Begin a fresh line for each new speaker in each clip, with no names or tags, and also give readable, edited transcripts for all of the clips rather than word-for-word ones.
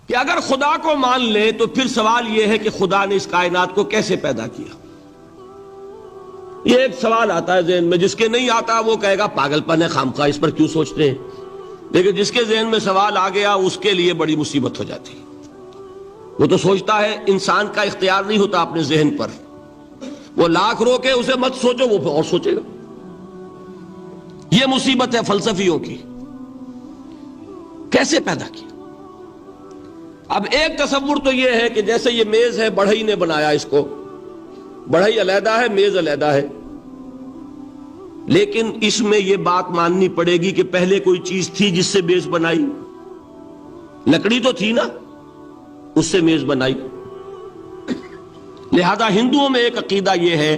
کہ اگر خدا کو مان لے تو پھر سوال یہ ہے کہ خدا نے اس کائنات کو کیسے پیدا کیا. یہ ایک سوال آتا ہے ذہن میں، جس کے نہیں آتا وہ کہے گا پاگل پن ہے، خامخواہ اس پر کیوں سوچتے ہیں. لیکن جس کے ذہن میں سوال آ گیا اس کے لیے بڑی مصیبت ہو جاتی. وہ تو سوچتا ہے، انسان کا اختیار نہیں ہوتا اپنے ذہن پر. وہ لاکھ روکے اسے مت سوچو، وہ اور سوچے گا. یہ مصیبت ہے فلسفیوں کی. کیسے پیدا کیا؟ اب ایک تصور تو یہ ہے کہ جیسے یہ میز ہے، بڑھئی نے بنایا اس کو، بڑھئی علیحدہ ہے، میز علیحدہ ہے. لیکن اس میں یہ بات ماننی پڑے گی کہ پہلے کوئی چیز تھی جس سے میز بنائی. لکڑی تو تھی نا، اس سے میز بنائی. لہذا ہندوؤں میں ایک عقیدہ یہ ہے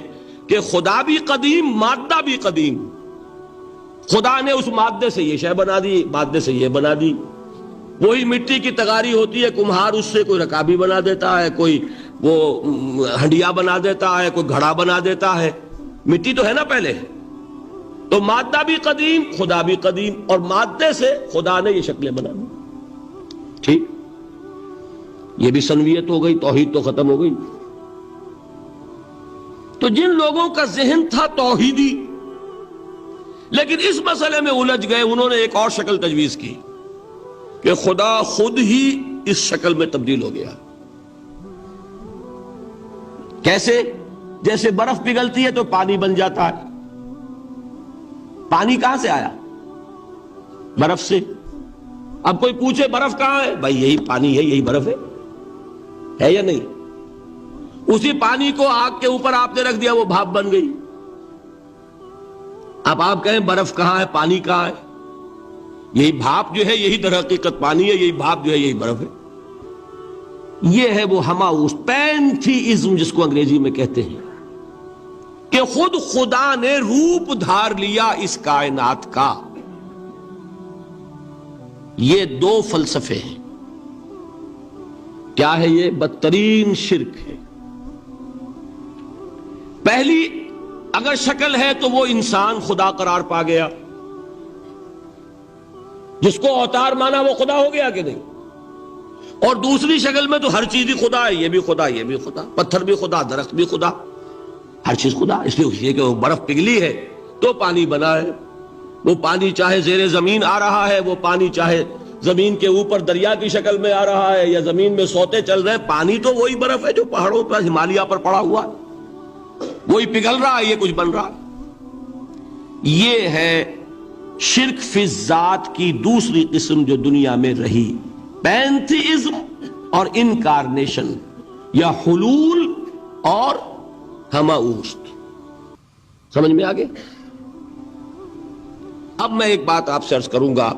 کہ خدا بھی قدیم، مادہ بھی قدیم. خدا نے اس مادے سے یہ شے بنا دی، مادے سے یہ بنا دی. وہی مٹی کی تغاری ہوتی ہے، کمہار اس سے کوئی رکابی بنا دیتا ہے، کوئی وہ ہنڈیا بنا دیتا ہے، کوئی گھڑا بنا دیتا ہے. مٹی تو ہے نا پہلے. تو مادہ بھی قدیم، خدا بھی قدیم، اور مادے سے خدا نے یہ شکلیں بنا دی. ٹھیک، یہ بھی سنویت ہو گئی، توحید تو ختم ہو گئی. تو جن لوگوں کا ذہن تھا توحیدی لیکن اس مسئلے میں الجھ گئے، انہوں نے ایک اور شکل تجویز کی کہ خدا خود ہی اس شکل میں تبدیل ہو گیا. کیسے؟ جیسے برف پگھلتی ہے تو پانی بن جاتا ہے. پانی کہاں سے آیا؟ برف سے. اب کوئی پوچھے برف کہاں ہے؟ بھائی یہی پانی ہے، یہی برف ہے یا نہیں؟ اسی پانی کو آگ کے اوپر آپ نے رکھ دیا، وہ بھاپ بن گئی. اب آپ کہیں برف کہاں ہے، پانی کہاں ہے؟ یہی بھاپ جو ہے یہی در حقیقت پانی ہے، یہی بھاپ جو ہے یہی برف ہے. یہ ہے وہ ہماؤس پینتھیزم جس کو انگریزی میں کہتے ہیں، کہ خود خدا نے روپ دھار لیا اس کائنات کا. یہ دو فلسفے ہیں. کیا ہے یہ؟ بدترین شرک ہے. پہلی اگر شکل ہے تو وہ انسان خدا قرار پا گیا، جس کو اوتار مانا وہ خدا ہو گیا کہ نہیں. اور دوسری شکل میں تو ہر چیز ہی خدا ہے، یہ بھی خدا، یہ بھی خدا، پتھر بھی خدا، درخت بھی خدا، ہر چیز خدا. اس لیے کہ وہ برف پگھلی ہے تو پانی بنا ہے. وہ پانی چاہے زیر زمین آ رہا ہے، وہ پانی چاہے زمین کے اوپر دریا کی شکل میں آ رہا ہے یا زمین میں سوتے چل رہے ہیں، پانی تو وہی برف ہے جو پہاڑوں پر ہمالیہ پر پڑا ہوا ہے، وہی پگھل رہا ہے، یہ کچھ بن رہا ہے. یہ ہے شرک فی الذات کی دوسری قسم جو دنیا میں رہی، پینتھیزم اور انکارنیشن، یا حلول اور ہماؤست. سمجھ میں آگے؟ اب میں ایک بات آپ سے عرض کروں گا.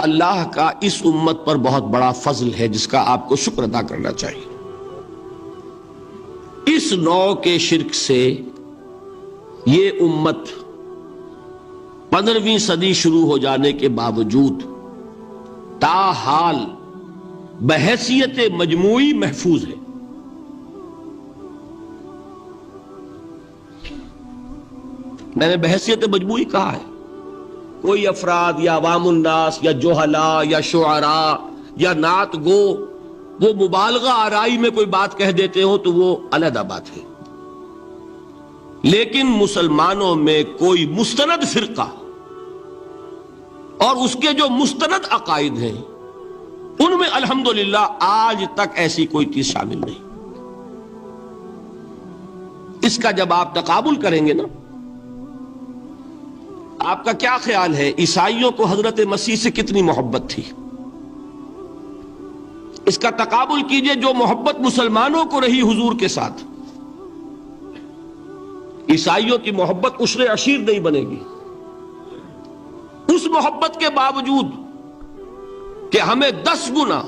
اللہ کا اس امت پر بہت بڑا فضل ہے جس کا آپ کو شکر ادا کرنا چاہیے. اس نوع کے شرک سے یہ امت 15ویں صدی شروع ہو جانے کے باوجود تاحال بحیثیت مجموعی محفوظ ہے. میں نے بحیثیت مجموعی کہا ہے. کوئی افراد یا عوام الناس یا جوہلا یا شعراء یا نعت گو وہ مبالغہ آرائی میں کوئی بات کہہ دیتے ہو تو وہ علیحدہ بات ہے. لیکن مسلمانوں میں کوئی مستند فرقہ اور اس کے جو مستند عقائد ہیں ان میں الحمدللہ آج تک ایسی کوئی چیز شامل نہیں. اس کا جب آپ تقابل کریں گے نا، آپ کا کیا خیال ہے عیسائیوں کو حضرت مسیح سے کتنی محبت تھی؟ اس کا تقابل کیجئے جو محبت مسلمانوں کو رہی حضور کے ساتھ. عیسائیوں کی محبت عشر عشیر نہیں بنے گی. اس محبت کے باوجود کہ ہمیں 10 گنا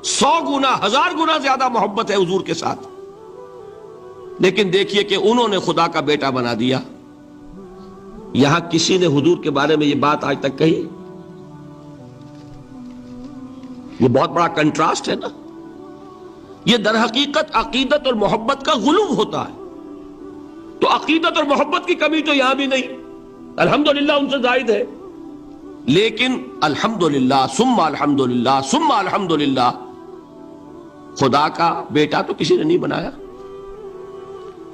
100 گنا 1000 گنا زیادہ محبت ہے حضور کے ساتھ، لیکن دیکھیے کہ انہوں نے خدا کا بیٹا بنا دیا. یہاں کسی نے حضور کے بارے میں یہ بات آج تک کہی؟ یہ بہت بڑا کنٹراسٹ ہے نا. یہ در حقیقت عقیدت اور محبت کا غلو ہوتا ہے. تو عقیدت اور محبت کی کمی تو یہاں بھی نہیں، الحمدللہ ان سے زائد ہے. لیکن الحمدللہ ثم الحمدللہ ثم الحمدللہ خدا کا بیٹا تو کسی نے نہیں بنایا.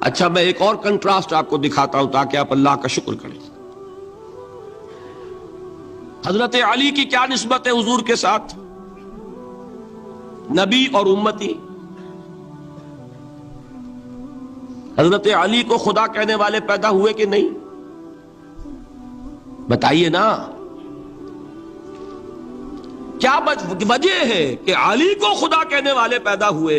اچھا میں ایک اور کنٹراسٹ آپ کو دکھاتا ہوں تاکہ آپ اللہ کا شکر کریں. حضرت علی کی کیا نسبت ہے حضور کے ساتھ؟ نبی اور امتی. حضرت علی کو خدا کہنے والے پیدا ہوئے کہ نہیں؟ بتائیے نا. کیا وجہ ہے کہ علی کو خدا کہنے والے پیدا ہوئے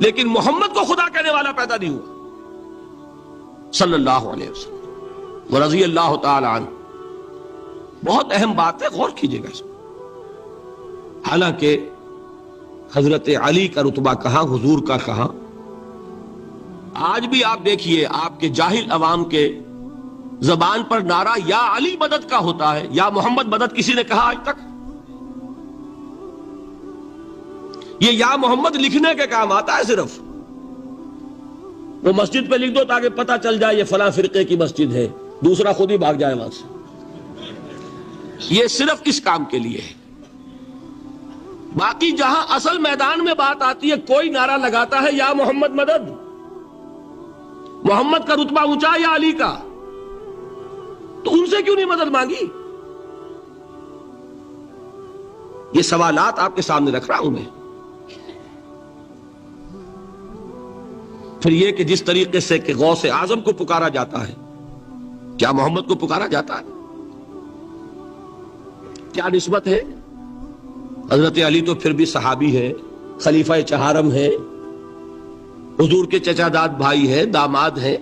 لیکن محمد کو خدا کہنے والا پیدا نہیں ہوا صلی اللہ علیہ وسلم ورضی اللہ تعالی عنہ؟ بہت اہم بات ہے، غور کیجئے گا اس میں. حالانکہ حضرت علی کا رتبہ کہاں، حضور کا کہاں. آج بھی آپ دیکھیے آپ کے جاہل عوام کے زبان پر نعرہ یا علی مدد کا ہوتا ہے، یا محمد مدد کسی نے کہا آج تک؟ یہ یا محمد لکھنے کے کام آتا ہے صرف. وہ مسجد پہ لکھ دو تاکہ پتہ چل جائے یہ فلاں فرقے کی مسجد ہے، دوسرا خود ہی بھاگ جائے وہاں سے. یہ صرف اس کام کے لیے ہے. باقی جہاں اصل میدان میں بات آتی ہے کوئی نعرہ لگاتا ہے یا محمد مدد. محمد کا رتبہ اونچا یا علی کا؟ تو ان سے کیوں نہیں مدد مانگی؟ یہ سوالات آپ کے سامنے رکھ رہا ہوں میں. پھر یہ کہ جس طریقے سے کہ غوث اعظم کو پکارا جاتا ہے، کیا محمد کو پکارا جاتا ہے؟ کیا نسبت ہے؟ حضرت علی تو پھر بھی صحابی ہے، خلیفہ چہارم ہے، حضور کے چچا داد بھائی ہے، داماد ہے.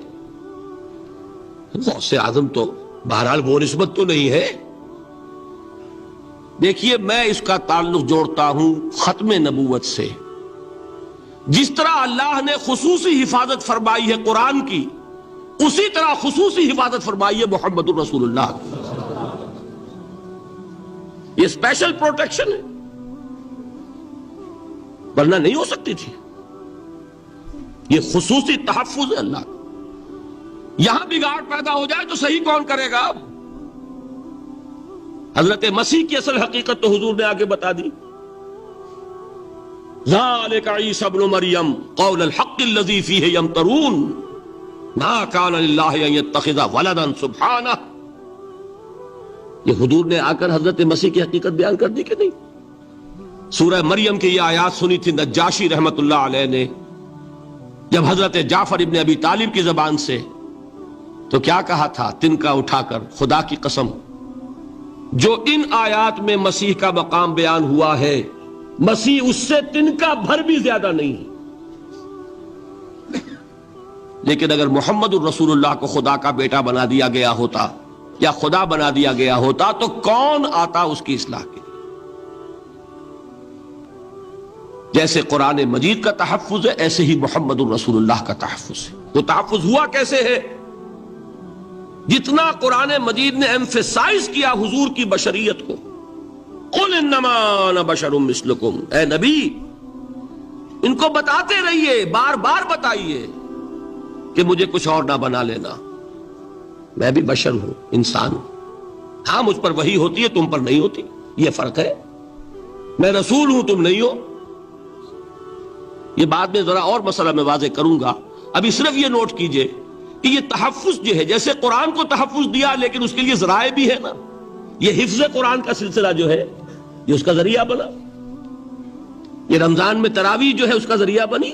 غوث اعظم تو بہرحال وہ نسبت تو نہیں ہے. دیکھیے میں اس کا تعلق جوڑتا ہوں ختم نبوت سے. جس طرح اللہ نے خصوصی حفاظت فرمائی ہے قرآن کی، اسی طرح خصوصی حفاظت فرمائی ہے محمد الرسول اللہ. یہ اسپیشل پروٹیکشن ہے، ورنہ نہیں ہو سکتی تھی. یہ خصوصی تحفظ ہے اللہ کا. یہاں بگاڑ پیدا ہو جائے تو صحیح کون کرے گا؟ اب حضرت مسیح کی اصل حقیقت تو حضور نے آگے بتا دی. ذالک عیسی ابن مریم قول الحق الذی فیہ یمترون ما کان للہ ان یتخذ ولدا سبحانہ. یہ حضور نے آ کر حضرت مسیح کی حقیقت بیان کر دی کہ نہیں؟ سورہ مریم کی یہ آیات سنی تھی نجاشی رحمت اللہ علیہ نے جب حضرت جعفر ابن ابی طالب کی زبان سے، تو کیا کہا تھا تنکا اٹھا کر، خدا کی قسم جو ان آیات میں مسیح کا مقام بیان ہوا ہے، مسیح اس سے تنکا بھر بھی زیادہ نہیں ہے. لیکن اگر محمد الرسول اللہ کو خدا کا بیٹا بنا دیا گیا ہوتا یا خدا بنا دیا گیا ہوتا تو کون آتا اس کی اصلاح کے لیے؟ جیسے قرآن مجید کا تحفظ ہے ایسے ہی محمد الرسول اللہ کا تحفظ ہے. وہ تحفظ ہوا کیسے ہے؟ جتنا قرآن مجید نے ایمفیسائز کیا حضور کی بشریت کو، قل انما انا بشر مثلکم، اے نبی ان کو بتاتے رہیے، بار بار بتائیے کہ مجھے کچھ اور نہ بنا لینا، میں بھی بشر ہوں، انسان ہوں. ہاں مجھ پر وحی ہوتی ہے، تم پر نہیں ہوتی، یہ فرق ہے. میں رسول ہوں، تم نہیں ہو. یہ بعد میں ذرا اور مسئلہ میں واضح کروں گا. ابھی صرف یہ نوٹ کیجئے کہ یہ تحفظ جو ہے، جیسے قرآن کو تحفظ دیا لیکن اس کے لیے ذرائع بھی ہے نا. یہ حفظ قرآن کا سلسلہ جو ہے یہ اس کا ذریعہ بنا. یہ رمضان میں تراویح جو ہے اس کا ذریعہ بنی.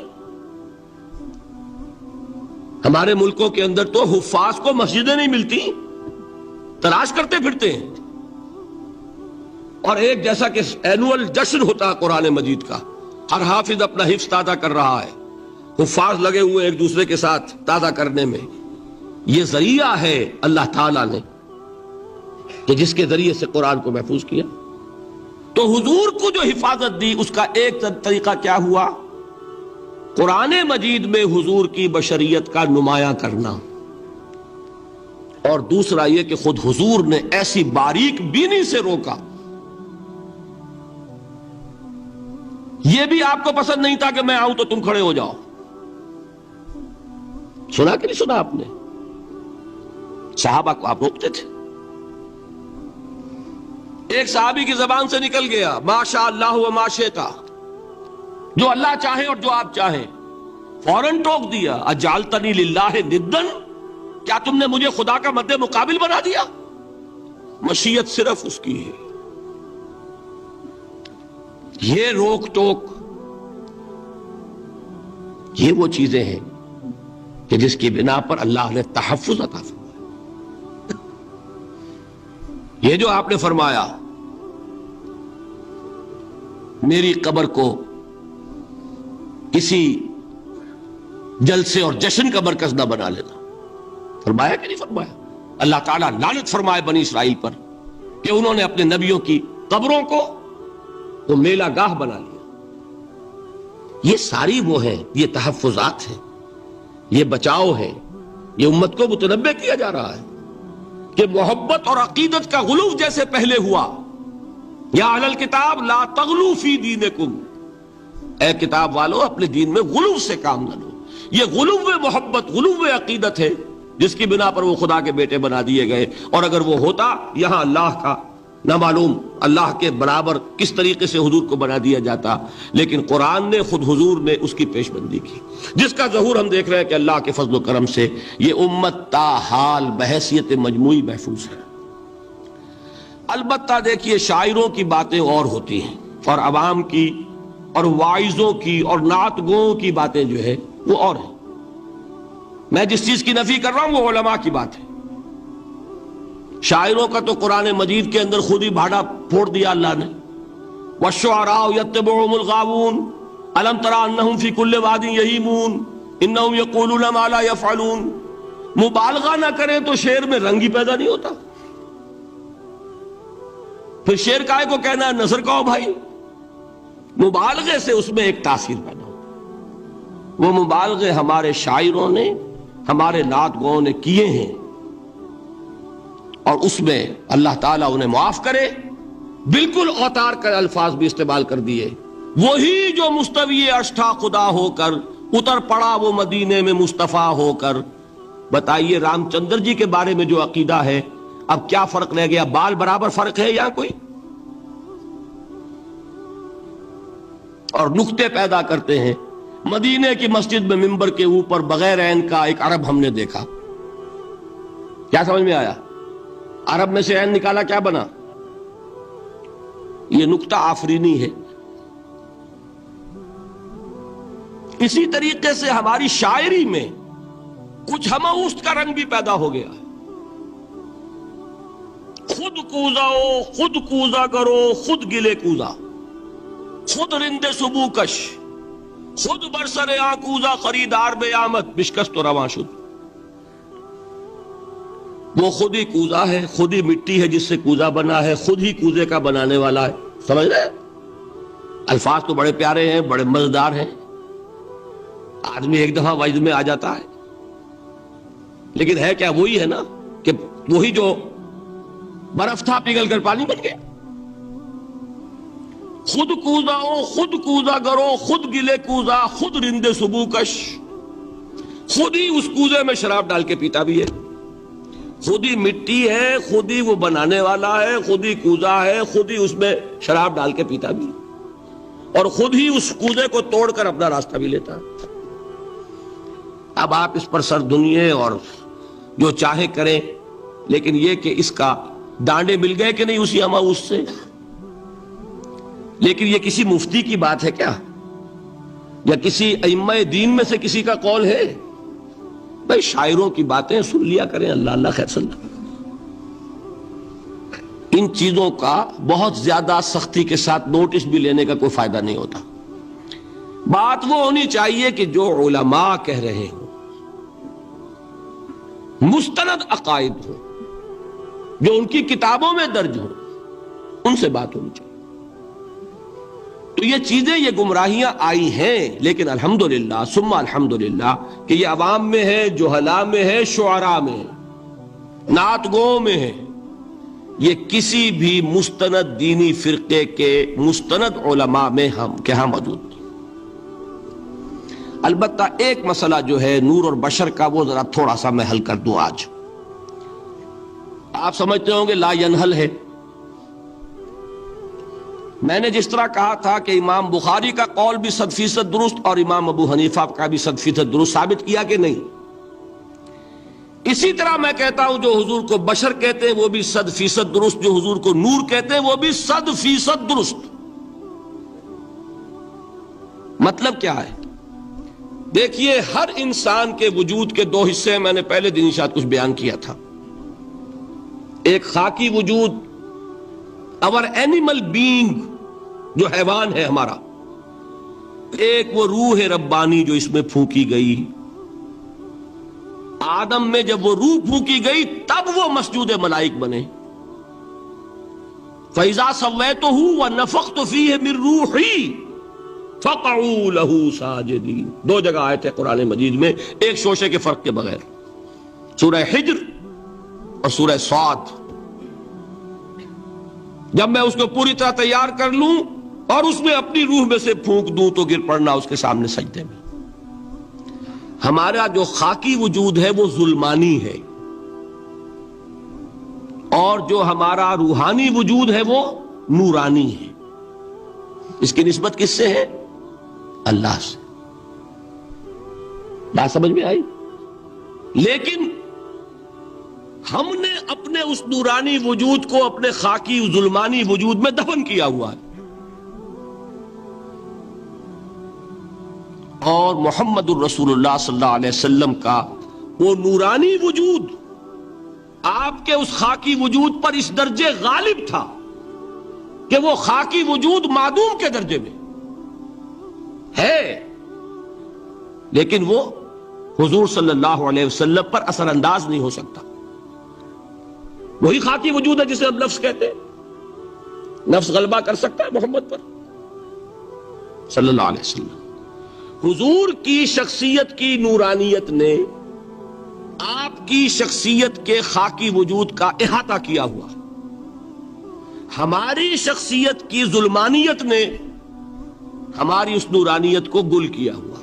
ہمارے ملکوں کے اندر تو حفاظ کو مسجدیں نہیں ملتی، تلاش کرتے پھرتے ہیں. اور ایک جیسا کہ اینول جشن ہوتا ہے قرآن مجید کا، ہر حافظ اپنا حفظ تازہ کر رہا ہے، حفاظ لگے ہوئے ایک دوسرے کے ساتھ تازہ کرنے میں. یہ ذریعہ ہے اللہ تعالیٰ نے کہ جس کے ذریعے سے قرآن کو محفوظ کیا. تو حضور کو جو حفاظت دی اس کا ایک طریقہ کیا ہوا؟ قرآن مجید میں حضور کی بشریت کا نمایاں کرنا، اور دوسرا یہ کہ خود حضور نے ایسی باریک بینی سے روکا. یہ بھی آپ کو پسند نہیں تھا کہ میں آؤں تو تم کھڑے ہو جاؤ. سنا کہ نہیں سنا آپ نے؟ صحابہ کو آپ روکتے تھے. ایک صحابی کی زبان سے نکل گیا ماشاء اللہ و ما شئت، جو اللہ چاہے اور جو آپ چاہیں، فوراً ٹوک دیا اجعلتنی للہ ندا، کیا تم نے مجھے خدا کا مد مقابل بنا دیا؟ مشیت صرف اس کی ہے۔ یہ روک ٹوک، یہ وہ چیزیں ہیں کہ جس کی بنا پر اللہ نے تحفظ عطا فرمایا۔ یہ جو آپ نے فرمایا میری قبر کو کسی جلسے اور جشن کا مرکز نہ بنا لینا، فرمایا کہ نہیں فرمایا؟ اللہ تعالیٰ لعنت فرمائے بنی اسرائیل پر کہ انہوں نے اپنے نبیوں کی قبروں کو وہ میلہ گاہ بنا لیا۔ یہ ساری وہ ہیں، یہ تحفظات ہیں، یہ بچاؤ ہے، یہ امت کو متنبہ کیا جا رہا ہے کہ محبت اور عقیدت کا غلو جیسے پہلے ہوا، یا اہل الکتاب لا تغلو فی دینکم، اے کتاب والو اپنے دین میں غلو سے کام نہ لو۔ یہ غلو محبت، غلو عقیدت ہے جس کی بنا پر وہ خدا کے بیٹے بنا دیے گئے، اور اگر وہ ہوتا یہاں اللہ کا نہ معلوم اللہ کے برابر کس طریقے سے حضور کو بنا دیا جاتا، لیکن قرآن نے خود حضور نے اس کی پیش بندی کی، جس کا ظہور ہم دیکھ رہے ہیں کہ اللہ کے فضل و کرم سے یہ امت تا حال بحیثیت مجموعی محفوظ ہے۔ البتہ دیکھیے شاعروں کی باتیں اور ہوتی ہیں، اور عوام کی اور واعظوں کی اور نعت گوؤں کی باتیں جو ہے وہ اور ہیں۔ میں جس چیز کی نفی کر رہا ہوں وہ علماء کی بات ہے۔ شاعروں کا تو قرآن مجید کے اندر خود ہی بھاڑا پھوڑ دیا اللہ نے، وَالشُّعَرَاءُ يَتَّبِعُهُمُ الْغَاوُونَ أَلَمْ تَرَ أَنَّهُمْ فِي كُلِّ وَادٍ يَهِيمُونَ إِنَّهُمْ يَقُولُونَ مَا لَا يَفْعَلُونَ۔ مبالغہ نہ کریں تو شعر میں رنگ ہی پیدا نہیں ہوتا، پھر شعر کائے کو کہنا ہے نثر کہو بھائی، مبالغے سے اس میں ایک تاثیر پیدا ہوتا۔ وہ مبالغے ہمارے شاعروں نے، ہمارے نعت گوؤں نے کیے ہیں، اور اس میں اللہ تعالیٰ انہیں معاف کرے بالکل اوتار کا الفاظ بھی استعمال کر دیے۔ وہی جو مستوی عرش تھا خدا ہو کر، اتر پڑا وہ مدینے میں مصطفیٰ ہو کر۔ بتائیے رام چندر جی کے بارے میں جو عقیدہ ہے، اب کیا فرق رہ گیا؟ بال برابر فرق ہے یا کوئی؟ اور نقطے پیدا کرتے ہیں۔ مدینے کی مسجد میں منبر کے اوپر بغیر عین کا ایک عرب ہم نے دیکھا، کیا سمجھ میں آیا؟ عرب میں سے عین نکالا کیا بنا؟ یہ نقطہ آفرینی ہے۔ اسی طریقے سے ہماری شاعری میں کچھ ہمہ کا رنگ بھی پیدا ہو گیا۔ خود کوزاؤ، خود کوزا کرو، خود گلے کوزا، خود رند صبو کش، خود برسر آکوزا خریدار بے آمد بشکست و رواں شد۔ وہ خود ہی کوزا ہے، خود ہی مٹی ہے جس سے کوزا بنا ہے، خود ہی کوزے کا بنانے والا ہے۔ سمجھ رہے؟ الفاظ تو بڑے پیارے ہیں، بڑے مزیدار ہیں، آدمی ایک دفعہ وجد میں آ جاتا ہے، لیکن ہے کیا؟ وہی ہے نا کہ وہی جو برف تھا پگھل کر پانی بن گیا۔ خود کوزاؤ، خود کوزا کرو، خود گلے کوزا، خود رند صبو کش، خود ہی اس کوزے میں شراب ڈال کے پیتا بھی ہے، خود ہی مٹی ہے، خود ہی وہ بنانے والا ہے، خود ہی کوزا ہے، خود ہی اس میں شراب ڈال کے پیتا بھی ہے، اور خود ہی اس کوزے کو توڑ کر اپنا راستہ بھی لیتا ہے۔ اب آپ اس پر سر دنیے اور جو چاہے کریں، لیکن یہ کہ اس کا ڈانڈے مل گئے کہ نہیں اسی ہمہ سے؟ لیکن یہ کسی مفتی کی بات ہے کیا؟ یا کسی ائمہ دین میں سے کسی کا قول ہے؟ بھائی شاعروں کی باتیں سن لیا کریں، اللہ اللہ خیر صلی اللہ۔ ان چیزوں کا بہت زیادہ سختی کے ساتھ نوٹس بھی لینے کا کوئی فائدہ نہیں ہوتا۔ بات وہ ہونی چاہیے کہ جو علماء کہہ رہے ہوں، مستند عقائد ہوں، جو ان کی کتابوں میں درج ہوں، ان سے بات ہونی چاہیے۔ تو یہ چیزیں، یہ گمراہیاں آئی ہیں، لیکن الحمدللہ ثم الحمدللہ کہ یہ عوام میں ہے، جہلاء میں ہے، شعراء میں ہے، نعت گوؤں میں ہے، یہ کسی بھی مستند دینی فرقے کے مستند علماء میں ہم کہاں موجود نہیں۔ البتہ ایک مسئلہ جو ہے نور اور بشر کا، وہ ذرا تھوڑا سا میں حل کر دوں آج۔ آپ سمجھتے ہوں گے لا ینحل ہے، میں نے جس طرح کہا تھا کہ امام بخاری کا قول بھی 100% درست اور امام ابو حنیفہ کا بھی 100% درست ثابت کیا کہ نہیں، اسی طرح میں کہتا ہوں جو حضور کو بشر کہتے ہیں وہ بھی 100% درست، جو حضور کو نور کہتے ہیں وہ بھی 100% درست۔ مطلب کیا ہے؟ دیکھیے، ہر انسان کے وجود کے دو حصے میں نے پہلے دن شاید کچھ بیان کیا تھا۔ ایک خاکی وجود، اور اینیمل بینگ جو حیوان ہے ہمارا، ایک وہ روح ربانی جو اس میں پھونکی گئی۔ آدم میں جب وہ روح پھونکی گئی تب وہ مسجود ملائک بنے۔ فَإِذَا سَوَّيْتُهُ وَنَفَخْتُ فِيهِ مِن رُوحِي فَقَعُوا لَهُ سَاجِدِينَ۔ دو جگہ آئے تھے قرآن مجید میں ایک شوشے کے فرق کے بغیر، سورہ حجر اور سورہ صاد۔ جب میں اس کو پوری طرح تیار کر لوں اور اس میں اپنی روح میں سے پھونک دوں تو گر پڑنا اس کے سامنے سجدے میں۔ ہمارا جو خاکی وجود ہے وہ ظلمانی ہے، اور جو ہمارا روحانی وجود ہے وہ نورانی ہے۔ اس کی نسبت کس سے ہے؟ اللہ سے۔ بات سمجھ میں آئی؟ لیکن ہم نے اپنے اس نورانی وجود کو اپنے خاکی ظلمانی وجود میں دفن کیا ہوا ہے، اور محمد الرسول اللہ صلی اللہ علیہ وسلم کا وہ نورانی وجود آپ کے اس خاکی وجود پر اس درجے غالب تھا کہ وہ خاکی وجود معدوم کے درجے میں ہے، لیکن وہ حضور صلی اللہ علیہ وسلم پر اثر انداز نہیں ہو سکتا۔ وہی خاکی وجود ہے جسے ہم نفس کہتے ہیں۔ نفس غلبہ کر سکتا ہے محمد پر صلی اللہ علیہ وسلم۔ حضور کی شخصیت کی نورانیت نے آپ کی شخصیت کے خاکی وجود کا احاطہ کیا ہوا، ہماری شخصیت کی ظلمانیت نے ہماری اس نورانیت کو گل کیا ہوا،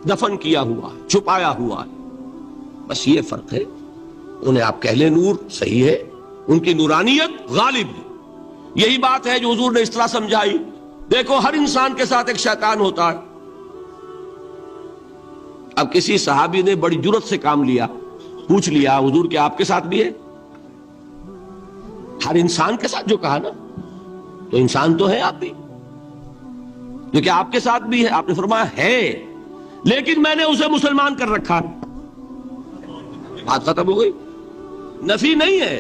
دفن کیا ہوا، چھپایا ہوا ہے۔ بس یہ فرق ہے۔ انہیں آپ کہہ لیں نور، صحیح ہے، ان کی نورانیت غالب ہے۔ یہی بات ہے جو حضور نے اس طرح سمجھائی۔ دیکھو، ہر انسان کے ساتھ ایک شیطان ہوتا ہے۔ اب کسی صحابی نے بڑی جرت سے کام لیا، پوچھ لیا حضور کہ آپ کے ساتھ بھی ہے؟ ہر انسان کے ساتھ جو کہا نا، تو انسان تو ہے آپ بھی، جو کہ آپ کے ساتھ بھی ہے۔ آپ نے فرمایا ہے، لیکن میں نے اسے مسلمان کر رکھا۔ بات ختم ہو گئی۔ نفی نہیں ہے،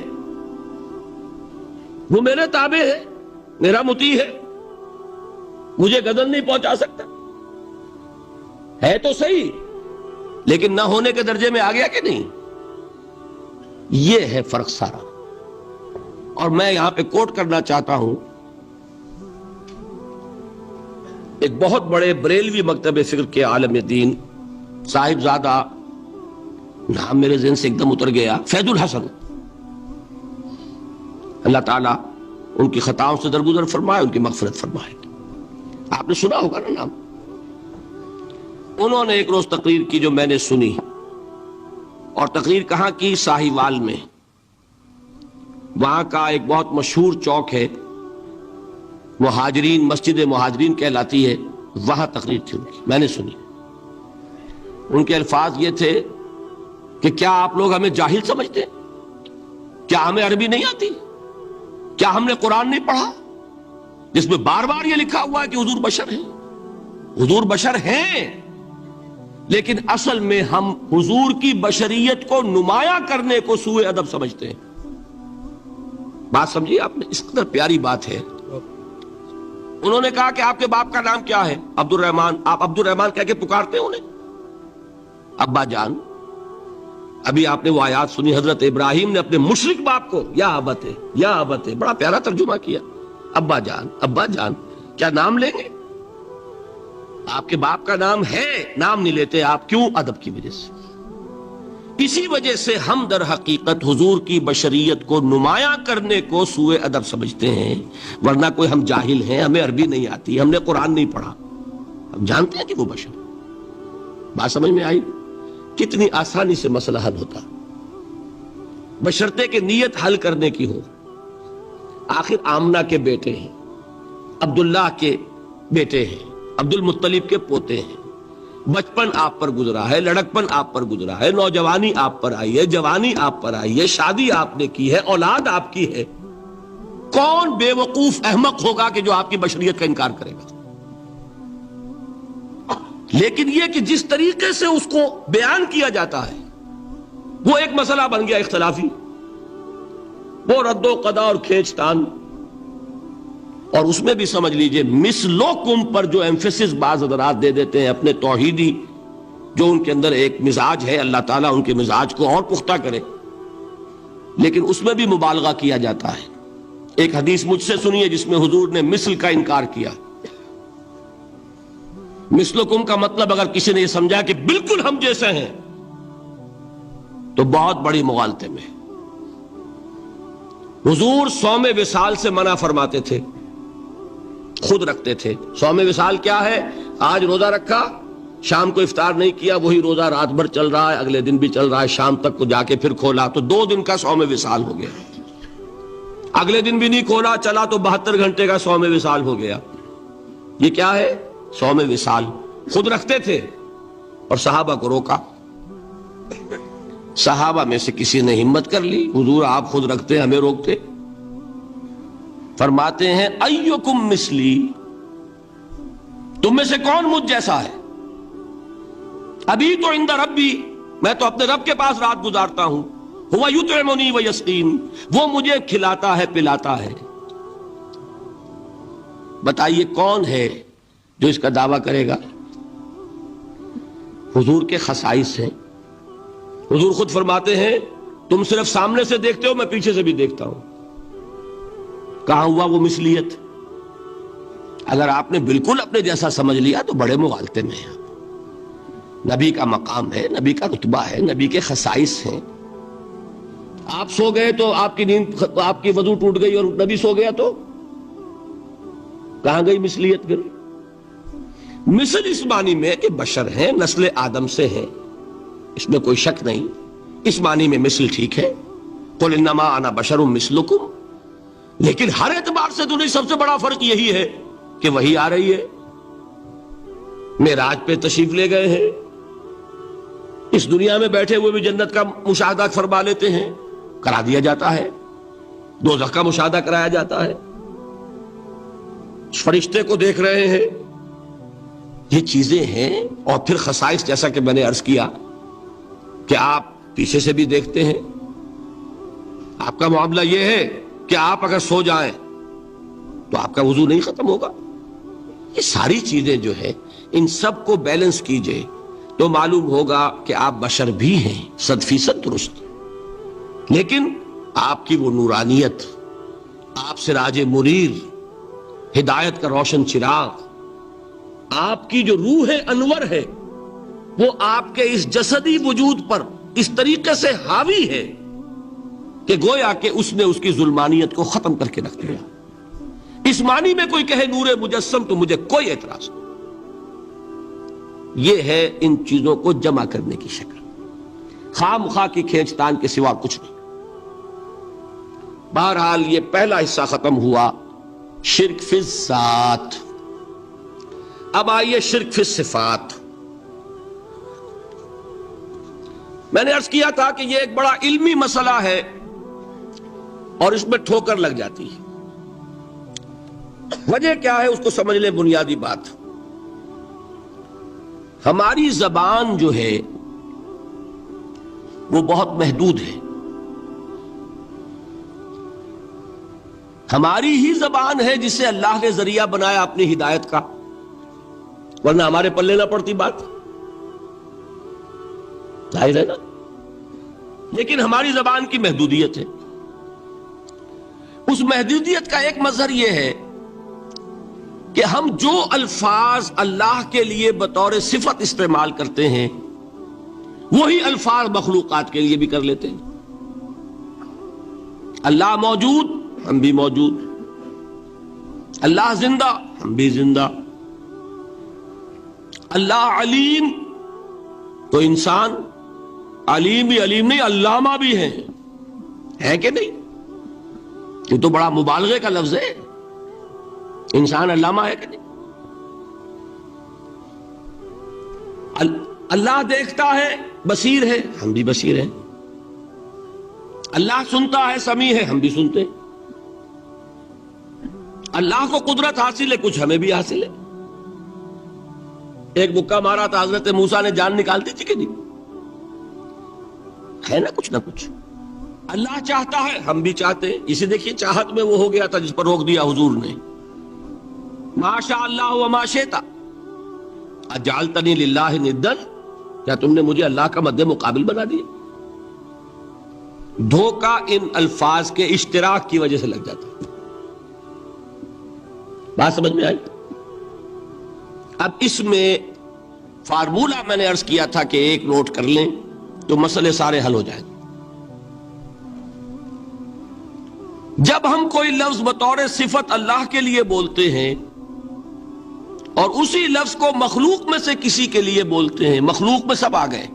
وہ میرے تابع ہے، میرا مطیع ہے، مجھے گدن نہیں پہنچا سکتا۔ ہے تو صحیح، لیکن نہ ہونے کے درجے میں آ گیا کہ نہیں؟ یہ ہے فرق سارا۔ اور میں یہاں پہ کوٹ کرنا چاہتا ہوں ایک بہت بڑے بریلوی مکتب فکر کے عالم دین، صاحب زادہ، نام میرے ذہن سے ایک دم اتر گیا، فیض الحسن، اللہ تعالیٰ ان کی خطاؤں سے درگزر فرمائے، ان کی مغفرت فرمائے۔ آپ نے سنا ہوگا نا نام۔ انہوں نے ایک روز تقریر کی جو میں نے سنی، اور تقریر کہاں کی؟ ساہیوال میں۔ وہاں کا ایک بہت مشہور چوک ہے، مہاجرین، مسجد مہاجرین کہلاتی ہے، وہاں تقریر تھی ان کی، میں نے سنی۔ ان کے الفاظ یہ تھے کہ کیا آپ لوگ ہمیں جاہل سمجھتے ہیں؟ کیا ہمیں عربی نہیں آتی؟ کیا ہم نے قرآن نہیں پڑھا جس میں بار بار یہ لکھا ہوا ہے کہ حضور بشر ہیں؟ حضور بشر ہیں، لیکن اصل میں ہم حضور کی بشریت کو نمایاں کرنے کو سوء ادب سمجھتے ہیں۔ بات سمجھیے آپ نے، اس قدر پیاری بات ہے۔ انہوں نے کہا کہ آپ کے باپ کا نام کیا ہے؟ عبد الرحمن۔ آپ عبد الرحمن کہہ کے پکارتے ہیں انہیں؟ ابا جان۔ ابھی آپ نے وہ آیات سنی، حضرت ابراہیم نے اپنے مشرک باپ کو یا ابت ہے، یا ابت ہے، بڑا پیارا ترجمہ کیا، ابا جان، ابا جان۔ کیا نام لیں گے؟ آپ کے باپ کا نام ہے، نام نہیں لیتے آپ، کیوں؟ ادب کی وجہ سے۔ اسی وجہ سے ہم در حقیقت حضور کی بشریت کو نمایاں کرنے کو سوء ادب سمجھتے ہیں، ورنہ کوئی ہم جاہل ہیں، ہمیں عربی نہیں آتی، ہم نے قرآن نہیں پڑھا، ہم جانتے ہیں کہ وہ بشر۔ بات سمجھ میں آئی؟ کتنی آسانی سے مسئلہ حل ہوتا، بشرطے کہ نیت حل کرنے کی ہو۔ آخر آمنہ کے بیٹے ہیں، عبداللہ کے بیٹے ہیں، عبد المطلب کے پوتے ہیں، بچپن آپ پر گزرا ہے، لڑکپن آپ پر گزرا ہے، نوجوانی آپ پر آئی ہے، جوانی آپ پر آئی ہے، شادی آپ نے کی ہے، اولاد آپ کی ہے، کون بے وقوف احمق ہوگا کہ جو آپ کی بشریت کا انکار کرے گا؟ لیکن یہ کہ جس طریقے سے اس کو بیان کیا جاتا ہے وہ ایک مسئلہ بن گیا اختلافی، وہ رد و قضا اور کھینچ تان، اور اس میں بھی سمجھ لیجئے مثلکم پر جو ایمفیسس بعض حضرات دے دیتے ہیں اپنے توحیدی، جو ان کے اندر ایک مزاج ہے، اللہ تعالیٰ ان کے مزاج کو اور پختہ کرے، لیکن اس میں بھی مبالغہ کیا جاتا ہے۔ ایک حدیث مجھ سے سنیے جس میں حضور نے مثل کا انکار کیا۔ مثلکم کا مطلب اگر کسی نے یہ سمجھا کہ بالکل ہم جیسے ہیں تو بہت بڑی مغالطے میں۔ حضور صوم وصال سے منع فرماتے تھے، خود رکھتے تھے۔ صوم وصال کیا ہے؟ آج روزہ رکھا، شام کو افطار نہیں کیا، وہی روزہ رات بھر چل رہا ہے، اگلے دن بھی چل رہا ہے، شام تک کو جا کے پھر کھولا تو 2 دن کا صوم وصال ہو گیا۔ اگلے دن بھی نہیں کھولا، چلا تو 72 گھنٹے کا صوم وصال ہو گیا۔ یہ کیا ہے؟ صوم وصال۔ خود رکھتے تھے اور صحابہ کو روکا۔ صحابہ میں سے کسی نے ہمت کر لی، حضور آپ خود رکھتے ہمیں روکتے؟ فرماتے ہیں ایکم مثلی، تم میں سے کون مجھ جیسا ہے؟ ابھی تو عند ربی، میں تو اپنے رب کے پاس رات گزارتا ہوں، ہوا یطعمنی ویسقین، وہ مجھے کھلاتا ہے پلاتا ہے۔ بتائیے کون ہے جو اس کا دعویٰ کرے گا؟ حضور کے خصائص ہیں۔ حضور خود فرماتے ہیں تم صرف سامنے سے دیکھتے ہو، میں پیچھے سے بھی دیکھتا ہوں۔ کہاں ہوا وہ مثلیت؟ اگر آپ نے بالکل اپنے جیسا سمجھ لیا تو بڑے مغالطے میں ہیں۔ نبی کا مقام ہے، نبی کا رتبہ ہے، نبی کے خصائص ہیں۔ آپ سو گئے تو آپ کی نیند، آپ کی وضو ٹوٹ گئی اور نبی سو گیا تو کہاں گئی مثلیت؟ پھر مثل اس معنی میں کہ بشر ہیں، نسل آدم سے ہیں، اس میں کوئی شک نہیں، اس معنی میں مثل ٹھیک ہے، قل انما انا بشر مثلکم، لیکن ہر اعتبار سے تو نہیں۔ سب سے بڑا فرق یہی ہے کہ وہی آ رہی ہے، معراج پہ تشریف لے گئے ہیں، اس دنیا میں بیٹھے ہوئے بھی جنت کا مشاہدہ فرما لیتے ہیں، کرا دیا جاتا ہے، دوزخ کا مشاہدہ کرایا جاتا ہے، فرشتے کو دیکھ رہے ہیں۔ یہ چیزیں ہیں، اور پھر خصائص جیسا کہ میں نے عرض کیا کہ آپ پیچھے سے بھی دیکھتے ہیں۔ آپ کا معاملہ یہ ہے کہ آپ اگر سو جائیں تو آپ کا وضو نہیں ختم ہوگا۔ یہ ساری چیزیں جو ہے ان سب کو بیلنس کیجئے تو معلوم ہوگا کہ آپ بشر بھی ہیں 100% درست، لیکن آپ کی وہ نورانیت، آپ سراج منیر، ہدایت کا روشن چراغ، آپ کی جو روح انور ہے، وہ آپ کے اس جسدی وجود پر اس طریقے سے حاوی ہے کہ گویا کہ اس نے اس کی ظلمانیت کو ختم کر کے رکھ دیا۔ اس معنی میں کوئی کہے نور مجسم تو مجھے کوئی اعتراض نہیں۔ یہ ہے ان چیزوں کو جمع کرنے کی شکل، خواہ مخواہ کی کھینچ تان کے سوا کچھ نہیں۔ بہرحال یہ پہلا حصہ ختم ہوا، شرک فی الذات۔ اب آئیے شرک فی الصفات۔ میں نے عرض کیا تھا کہ یہ ایک بڑا علمی مسئلہ ہے اور اس میں ٹھوکر لگ جاتی ہے۔ وجہ کیا ہے اس کو سمجھ لیں۔ بنیادی بات، ہماری زبان جو ہے وہ بہت محدود ہے۔ ہماری ہی زبان ہے جسے اللہ نے ذریعہ بنایا اپنی ہدایت کا، ورنہ ہمارے پلے نہ پڑتی بات، ظاہر ہے نا۔ لیکن ہماری زبان کی محدودیت ہے۔ اس محدودیت کا ایک مظہر یہ ہے کہ ہم جو الفاظ اللہ کے لیے بطور صفت استعمال کرتے ہیں وہی الفاظ مخلوقات کے لیے بھی کر لیتے ہیں۔ اللہ موجود، ہم بھی موجود۔ اللہ زندہ، ہم بھی زندہ۔ اللہ علیم، تو انسان علیم بھی علیم نہیں، علامہ بھی ہے کہ نہیں؟ یہ تو بڑا مبالغے کا لفظ ہے۔ انسان علامہ ہے کہ نہیں؟ اللہ دیکھتا ہے، بصیر ہے، ہم بھی بصیر ہیں۔ اللہ سنتا ہے، سمیع ہے، ہم بھی سنتے ہیں۔ اللہ کو قدرت حاصل ہے، کچھ ہمیں بھی حاصل ہے۔ ایک مکہ مارا تھا حضرت موسیٰ نے، جان نکال دی تھی کہ نہیں؟ ہے نا کچھ نہ کچھ۔ اللہ چاہتا ہے، ہم بھی چاہتے ہیں۔ اسے دیکھیے چاہت میں وہ ہو گیا تھا جس پر روک دیا حضور نے، ما شاء اللہ وما شئت اجعلتنی للہ ندا، کیا تم نے مجھے اللہ کا مد مقابل بنا دیا؟ دھوکہ ان الفاظ کے اشتراک کی وجہ سے لگ جاتا ہے۔ بات سمجھ میں آئی؟ اب اس میں فارمولہ میں نے عرض کیا تھا کہ ایک نوٹ کر لیں تو مسئلے سارے حل ہو جائیں گے۔ جب ہم کوئی لفظ بطور صفت اللہ کے لیے بولتے ہیں اور اسی لفظ کو مخلوق میں سے کسی کے لیے بولتے ہیں، مخلوق میں سب آ گئے،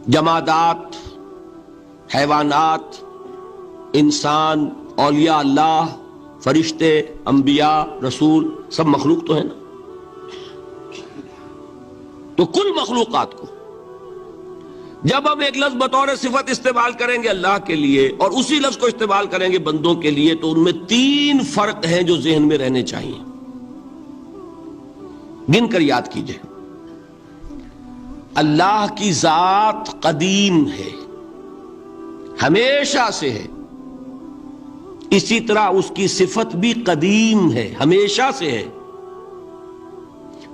جمادات، حیوانات، انسان، اولیاء اللہ، فرشتے، انبیاء، رسول، سب مخلوق تو ہیں نا؟ تو کل مخلوقات کو جب ہم ایک لفظ بطور صفت استعمال کریں گے اللہ کے لیے اور اسی لفظ کو استعمال کریں گے بندوں کے لیے، تو ان میں 3 فرق ہیں جو ذہن میں رہنے چاہیے، گن کر یاد کیجئے۔ اللہ کی ذات قدیم ہے، ہمیشہ سے ہے، اسی طرح اس کی صفت بھی قدیم ہے، ہمیشہ سے ہے۔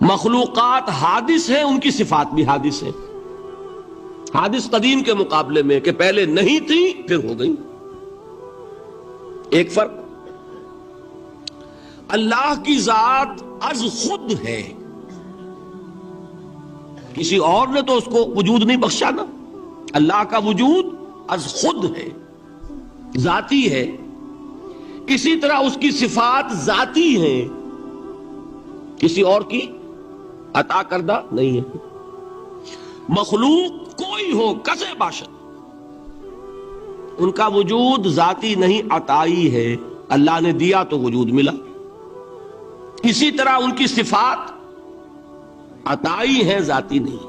مخلوقات حادث ہیں، ان کی صفات بھی حادث ہیں۔ حادث قدیم کے مقابلے میں کہ پہلے نہیں تھی پھر ہو گئی۔ ایک فرق، اللہ کی ذات از خود ہے، کسی اور نے تو اس کو وجود نہیں بخشا نا، اللہ کا وجود از خود ہے، ذاتی ہے۔ اسی طرح اس کی صفات ذاتی ہیں، کسی اور کی عطا کردہ نہیں ہے۔ مخلوق کوئی ہو کسے باشد، ان کا وجود ذاتی نہیں عطائی ہے، اللہ نے دیا تو وجود ملا۔ اسی طرح ان کی صفات عطائی ہیں، ذاتی نہیں۔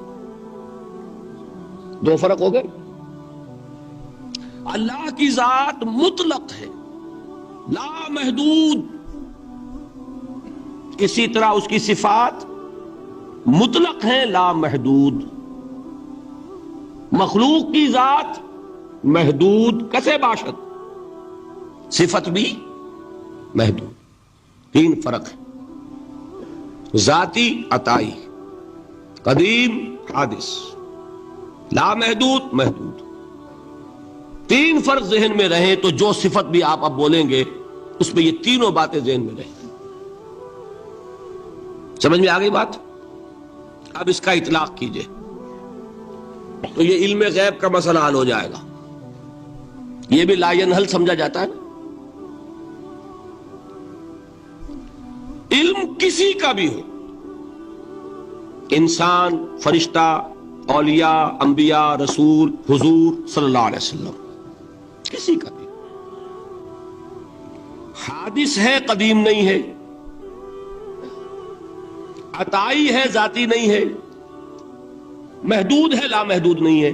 2 فرق ہو گئے۔ اللہ کی ذات مطلق ہے، لا محدود، اسی طرح اس کی صفات مطلق ہیں، لا محدود۔ مخلوق کی ذات محدود کسے باشد، صفت بھی محدود۔ 3 فرق ہے، ذاتی، عطائی، قدیم، حادث، لا محدود، محدود۔ 3 فرق ذہن میں رہیں تو جو صفت بھی آپ اب بولیں گے اس میں یہ تینوں باتیں ذہن میں رہیں۔ سمجھ میں آ گئی بات؟ اب اس کا اطلاق کیجئے تو یہ علم غیب کا مسئلہ حل ہو جائے گا۔ یہ بھی لا ینحل سمجھا جاتا ہے نا۔ علم کسی کا بھی ہو، انسان، فرشتہ، اولیاء، انبیاء، رسول، حضور صلی اللہ علیہ وسلم، کسی کا بھی حادث ہے، قدیم نہیں ہے، عطائی ہے، ذاتی نہیں ہے، محدود ہے، لا محدود نہیں ہے۔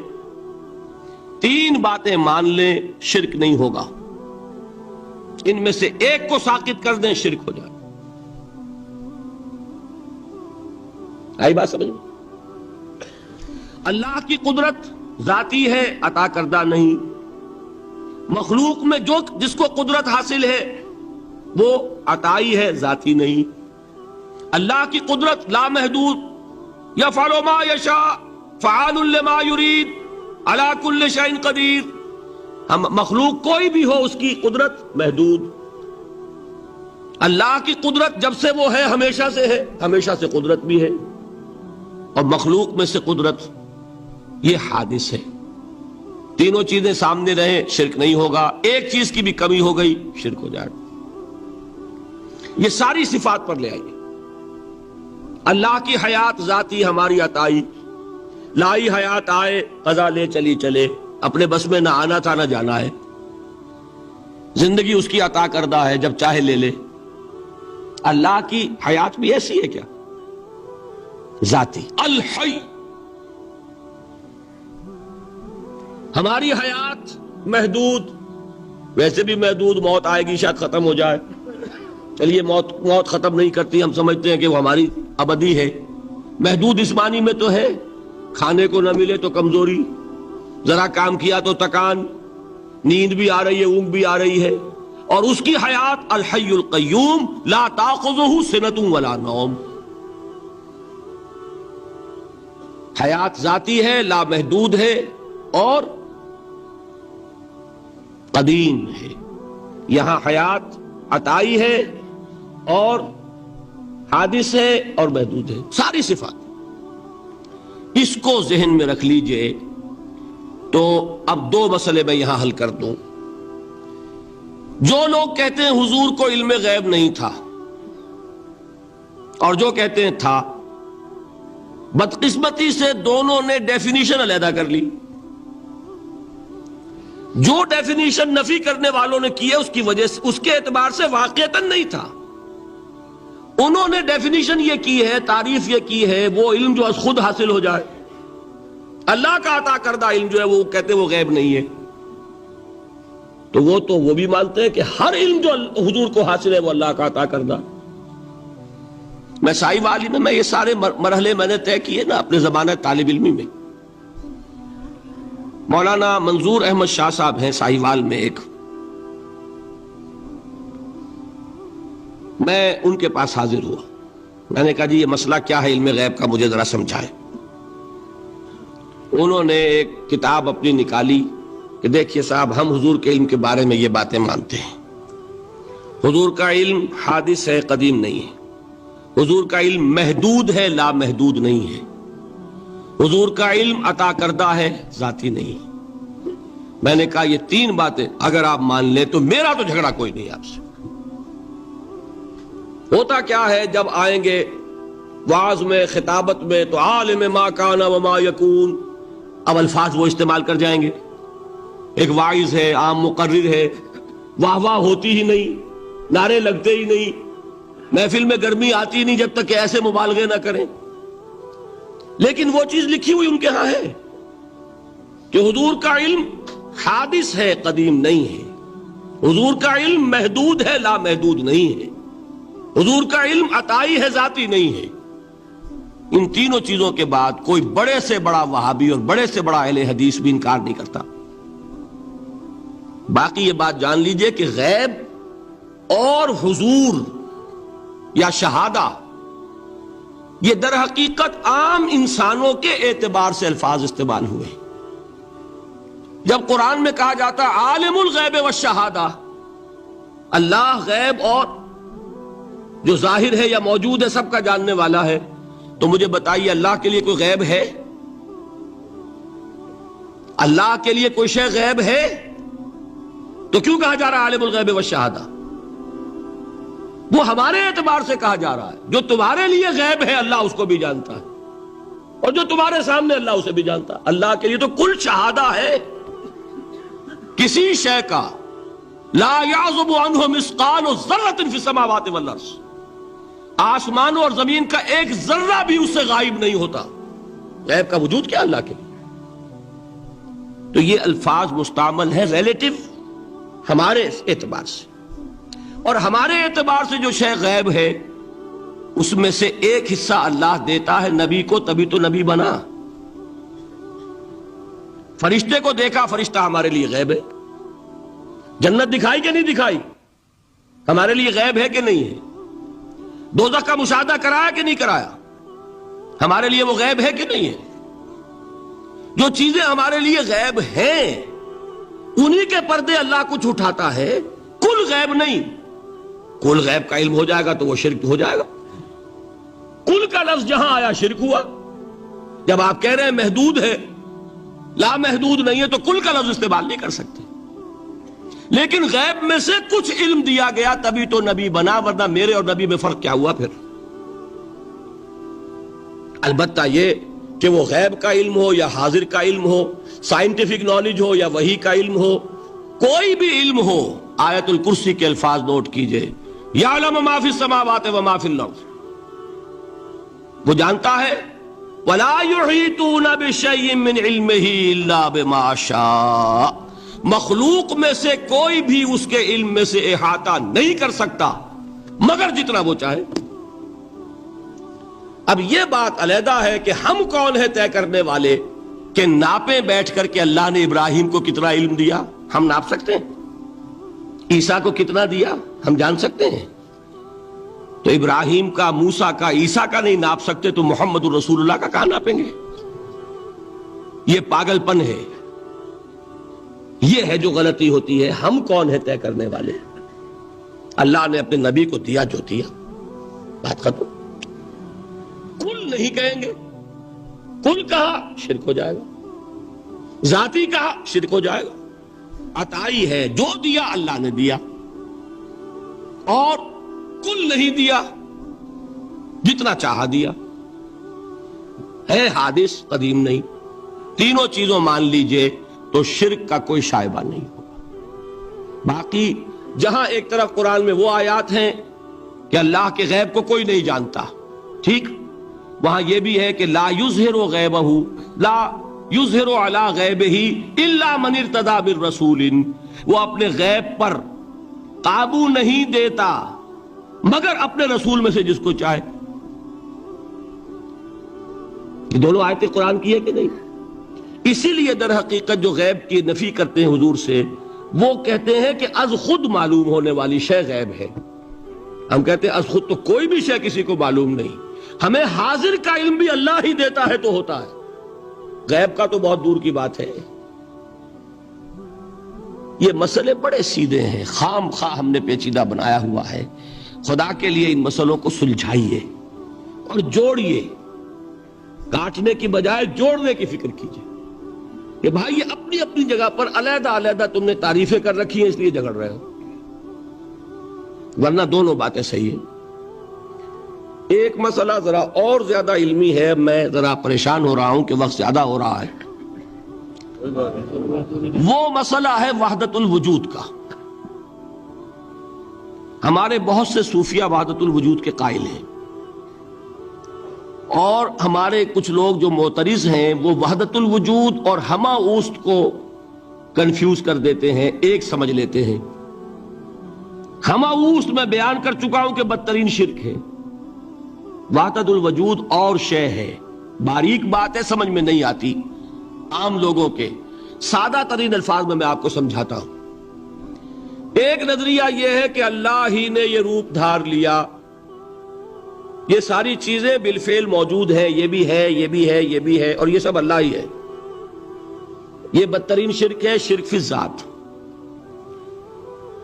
3 باتیں مان لیں، شرک نہیں ہوگا۔ ان میں سے ایک کو ساقط کر دیں، شرک ہو جائے۔ آئی بات سمجھ؟ اللہ کی قدرت ذاتی ہے، عطا کردہ نہیں۔ مخلوق میں جس کو قدرت حاصل ہے وہ عطائی ہے، ذاتی نہیں۔ اللہ کی قدرت لا محدود، یفعل ما یشاء فعال لما یرید علی کل شیء قدیر۔ ہم مخلوق کوئی بھی ہو، اس کی قدرت محدود۔ اللہ کی قدرت جب سے وہ ہے ہمیشہ سے ہے، ہمیشہ سے قدرت بھی ہے۔ اور مخلوق میں سے قدرت یہ حادث ہے۔ تینوں چیزیں سامنے رہیں، شرک نہیں ہوگا۔ ایک چیز کی بھی کمی ہو گئی، شرک ہو جائے۔ یہ ساری صفات پر لے آئیے۔ اللہ کی حیات ذاتی، ہماری عطائی، لائی حیات آئے، قضا لے چلی چلے، اپنے بس میں نہ آنا تھا نہ جانا ہے۔ زندگی اس کی عطا کردہ ہے، جب چاہے لے لے۔ اللہ کی حیات بھی ایسی ہے کیا؟ ذاتی الحی. ہماری حیات محدود، ویسے بھی محدود، موت آئے گی شاید ختم ہو جائے. چلیے موت ختم نہیں کرتی، ہم سمجھتے ہیں کہ وہ ہماری ابدی ہے. محدود اس معنی میں تو ہے کھانے کو نہ ملے تو کمزوری، ذرا کام کیا تو تکان، نیند بھی آ رہی ہے، اونگ بھی آ رہی ہے. اور اس کی حیات الحی القیوم لا تاخذہ سنۃ ولا نوم. حیات ذاتی ہے، لا محدود ہے اور قدیم ہے. یہاں حیات عطائی ہے اور حادث ہے اور محدود ہے، ساری صفات. اس کو ذہن میں رکھ لیجئے. تو اب دو مسئلے میں یہاں حل کر دوں. جو لوگ کہتے ہیں حضور کو علم غیب نہیں تھا اور جو کہتے ہیں تھا، بدقسمتی سے دونوں نے ڈیفینیشن علیحدہ کر لی. جو ڈیفینیشن نفی کرنے والوں نے کی ہے اس کی وجہ سے، اس کے اعتبار سے واقعتاً نہیں تھا. انہوں نے ڈیفینیشن یہ کی ہے، تعریف یہ کی ہے، وہ علم جو خود حاصل ہو جائے. اللہ کا عطا کردہ علم جو ہے وہ کہتے وہ غیب نہیں ہے. تو وہ بھی مانتے ہیں کہ ہر علم جو حضور کو حاصل ہے وہ اللہ کا عطا کردہ. میں سائی والی میں یہ سارے مرحلے میں نے طے کیے نا اپنے زمانہ طالب علمی میں. مولانا منظور احمد شاہ صاحب ہیں سائی وال میں ایک، میں ان کے پاس حاضر ہوا. میں نے کہا جی یہ مسئلہ کیا ہے علم غیب کا، مجھے ذرا سمجھائیں. انہوں نے ایک کتاب اپنی نکالی کہ دیکھیے صاحب، ہم حضور کے علم کے بارے میں یہ باتیں مانتے ہیں. حضور کا علم حادث ہے، قدیم نہیں ہے. حضور کا علم محدود ہے، لا محدود نہیں ہے. حضور کا علم عطا کردہ ہے، ذاتی نہیں. میں نے کہا یہ تین باتیں اگر آپ مان لیں تو میرا تو جھگڑا کوئی نہیں آپ سے. ہوتا کیا ہے جب آئیں گے وعظ میں، خطابت میں، تو عالم ما کان وما یکون، اب الفاظ وہ استعمال کر جائیں گے. ایک واعظ ہے، عام مقرر ہے، واہ واہ ہوتی ہی نہیں، نعرے لگتے ہی نہیں، محفل میں گرمی آتی نہیں جب تک کہ ایسے مبالغے نہ کریں. لیکن وہ چیز لکھی ہوئی ان کے ہاں ہے کہ حضور کا علم حادث ہے، قدیم نہیں ہے. حضور کا علم محدود ہے، لا محدود نہیں ہے. حضور کا علم عطائی ہے، ذاتی نہیں ہے. ان تینوں چیزوں کے بعد کوئی بڑے سے بڑا وہابی اور بڑے سے بڑا اہل حدیث بھی انکار نہیں کرتا. باقی یہ بات جان لیجئے کہ غیب اور حضور یا شہادہ یہ در حقیقت عام انسانوں کے اعتبار سے الفاظ استعمال ہوئے. جب قرآن میں کہا جاتا ہے عالم الغیب والشہادہ، اللہ غیب اور جو ظاہر ہے یا موجود ہے سب کا جاننے والا ہے، تو مجھے بتائیے اللہ کے لیے کوئی غیب ہے؟ اللہ کے لیے کوئی شے غیب ہے؟ تو کیوں کہا جا رہا ہے عالم الغیب والشہادہ؟ وہ ہمارے اعتبار سے کہا جا رہا ہے. جو تمہارے لیے غیب ہے اللہ اس کو بھی جانتا ہے، اور جو تمہارے سامنے اللہ اسے بھی جانتا ہے. اللہ کے لیے تو کل شہادہ ہے. کسی شے کا لا یعزب عنہ مثقال ذرۃ فی السماوات والارض، آسمانوں اور زمین کا ایک ذرہ بھی اس سے غائب نہیں ہوتا. غیب کا وجود کیا اللہ کے لیے؟ تو یہ الفاظ مستعمل ہے ریلیٹو ہمارے اعتبار سے، اور ہمارے اعتبار سے جو شے غیب ہے اس میں سے ایک حصہ اللہ دیتا ہے نبی کو، تبھی تو نبی بنا. فرشتے کو دیکھا، فرشتہ ہمارے لیے غیب ہے. جنت دکھائی کہ نہیں دکھائی، ہمارے لیے غیب ہے کہ نہیں ہے. دوزخ کا مشاہدہ کرایا کہ نہیں کرایا، ہمارے لیے وہ غیب ہے کہ نہیں ہے. جو چیزیں ہمارے لیے غیب ہیں انہی کے پردے اللہ کچھ اٹھاتا ہے. کل غیب نہیں. کل غیب کا علم ہو جائے گا تو وہ شرک ہو جائے گا. کل کا لفظ جہاں آیا شرک ہوا. جب آپ کہہ رہے ہیں محدود ہے، لا محدود نہیں ہے، تو کل کا لفظ استعمال نہیں کر سکتے. لیکن غیب میں سے کچھ علم دیا گیا تبھی تو نبی بنا، ورنہ میرے اور نبی میں فرق کیا ہوا پھر؟ البتہ یہ کہ وہ غیب کا علم ہو یا حاضر کا علم ہو، سائنٹیفک نالج ہو یا وحی کا علم ہو، کوئی بھی علم ہو، آیت الکرسی کے الفاظ نوٹ کیجئے، یعلم ما فی السماوات و ما فی الارض، وہ جانتا ہے ولا یحیطون بشیء من علمہ الا بما شاء، مخلوق میں سے کوئی بھی اس کے علم میں سے احاطہ نہیں کر سکتا مگر جتنا وہ چاہے۔ اب یہ بات علیحدہ ہے کہ ہم کون ہے طے کرنے والے کہ ناپیں بیٹھ کر کہ اللہ نے ابراہیم کو کتنا علم دیا؟ ہم ناپ سکتے ہیں؟ عیسیٰ کو کتنا دیا ہم جان سکتے ہیں؟ تو ابراہیم کا، موسیٰ کا، عیسیٰ کا نہیں ناپ سکتے تو محمد الرسول اللہ کا کہاں ناپیں گے؟ یہ پاگل پن ہے، یہ ہے جو غلطی ہوتی ہے۔ ہم کون ہے طے کرنے والے؟ اللہ نے اپنے نبی کو دیا جو دیا، بات ختم۔ کل نہیں کہیں گے، کل کہا شرک ہو جائے گا، ذاتی کہا شرک ہو جائے گا۔ عطائی ہے، جو دیا اللہ نے دیا، اور کل نہیں دیا، جتنا چاہا دیا۔ ہے حادث، قدیم نہیں، تینوں چیزوں مان لیجئے تو شرک کا کوئی شائبہ نہیں ہوگا۔ باقی جہاں ایک طرف قرآن میں وہ آیات ہیں کہ اللہ کے غیب کو کوئی نہیں جانتا، ٹھیک، وہاں یہ بھی ہے کہ لا یظہر غیبہ، لا یظہر علی غیبہ الا من ارتضی بالرسول، وہ اپنے غیب پر قابو نہیں دیتا مگر اپنے رسول میں سے جس کو چاہے۔ یہ دونوں آیتیں قرآن کی ہے کہ نہیں؟ اسی لیے در حقیقت جو غیب کی نفی کرتے ہیں حضور سے، وہ کہتے ہیں کہ از خود معلوم ہونے والی شے غیب ہے۔ ہم کہتے ہیں از خود تو کوئی بھی شے کسی کو معلوم نہیں، ہمیں حاضر کا علم بھی اللہ ہی دیتا ہے تو ہوتا ہے، غیب کا تو بہت دور کی بات ہے۔ یہ مسئلے بڑے سیدھے ہیں، خام خواہ ہم نے پیچیدہ بنایا ہوا ہے۔ خدا کے لیے ان مسئلوں کو سلجھائیے اور جوڑیے، کاٹنے کی بجائے جوڑنے کی فکر کیجیے کہ بھائی یہ اپنی اپنی جگہ پر علیحدہ علیحدہ تم نے تعریفیں کر رکھی ہیں اس لیے جھگڑ رہے ہو، ورنہ دونوں باتیں صحیح ہیں۔ ایک مسئلہ ذرا اور زیادہ علمی ہے، میں ذرا پریشان ہو رہا ہوں کہ وقت زیادہ ہو رہا ہے۔ وہ مسئلہ ہے وحدت الوجود کا۔ ہمارے بہت سے صوفیہ وحدت الوجود کے قائل ہیں، اور ہمارے کچھ لوگ جو معترض ہیں وہ وحدت الوجود اور ہمہ اوست کو کنفیوز کر دیتے ہیں، ایک سمجھ لیتے ہیں۔ ہمہ اوست میں بیان کر چکا ہوں کہ بدترین شرک ہے، وحدت الوجود اور شے ہے، باریک بات ہے، سمجھ میں نہیں آتی عام لوگوں کے، سادہ ترین الفاظ میں آپ کو سمجھاتا ہوں۔ ایک نظریہ یہ ہے کہ اللہ ہی نے یہ روپ دھار لیا، یہ ساری چیزیں بالفعل موجود ہیں، یہ بھی ہے، یہ بھی ہے، یہ بھی ہے، اور یہ سب اللہ ہی ہے۔ یہ بدترین شرک ہے، شرک فی الذات۔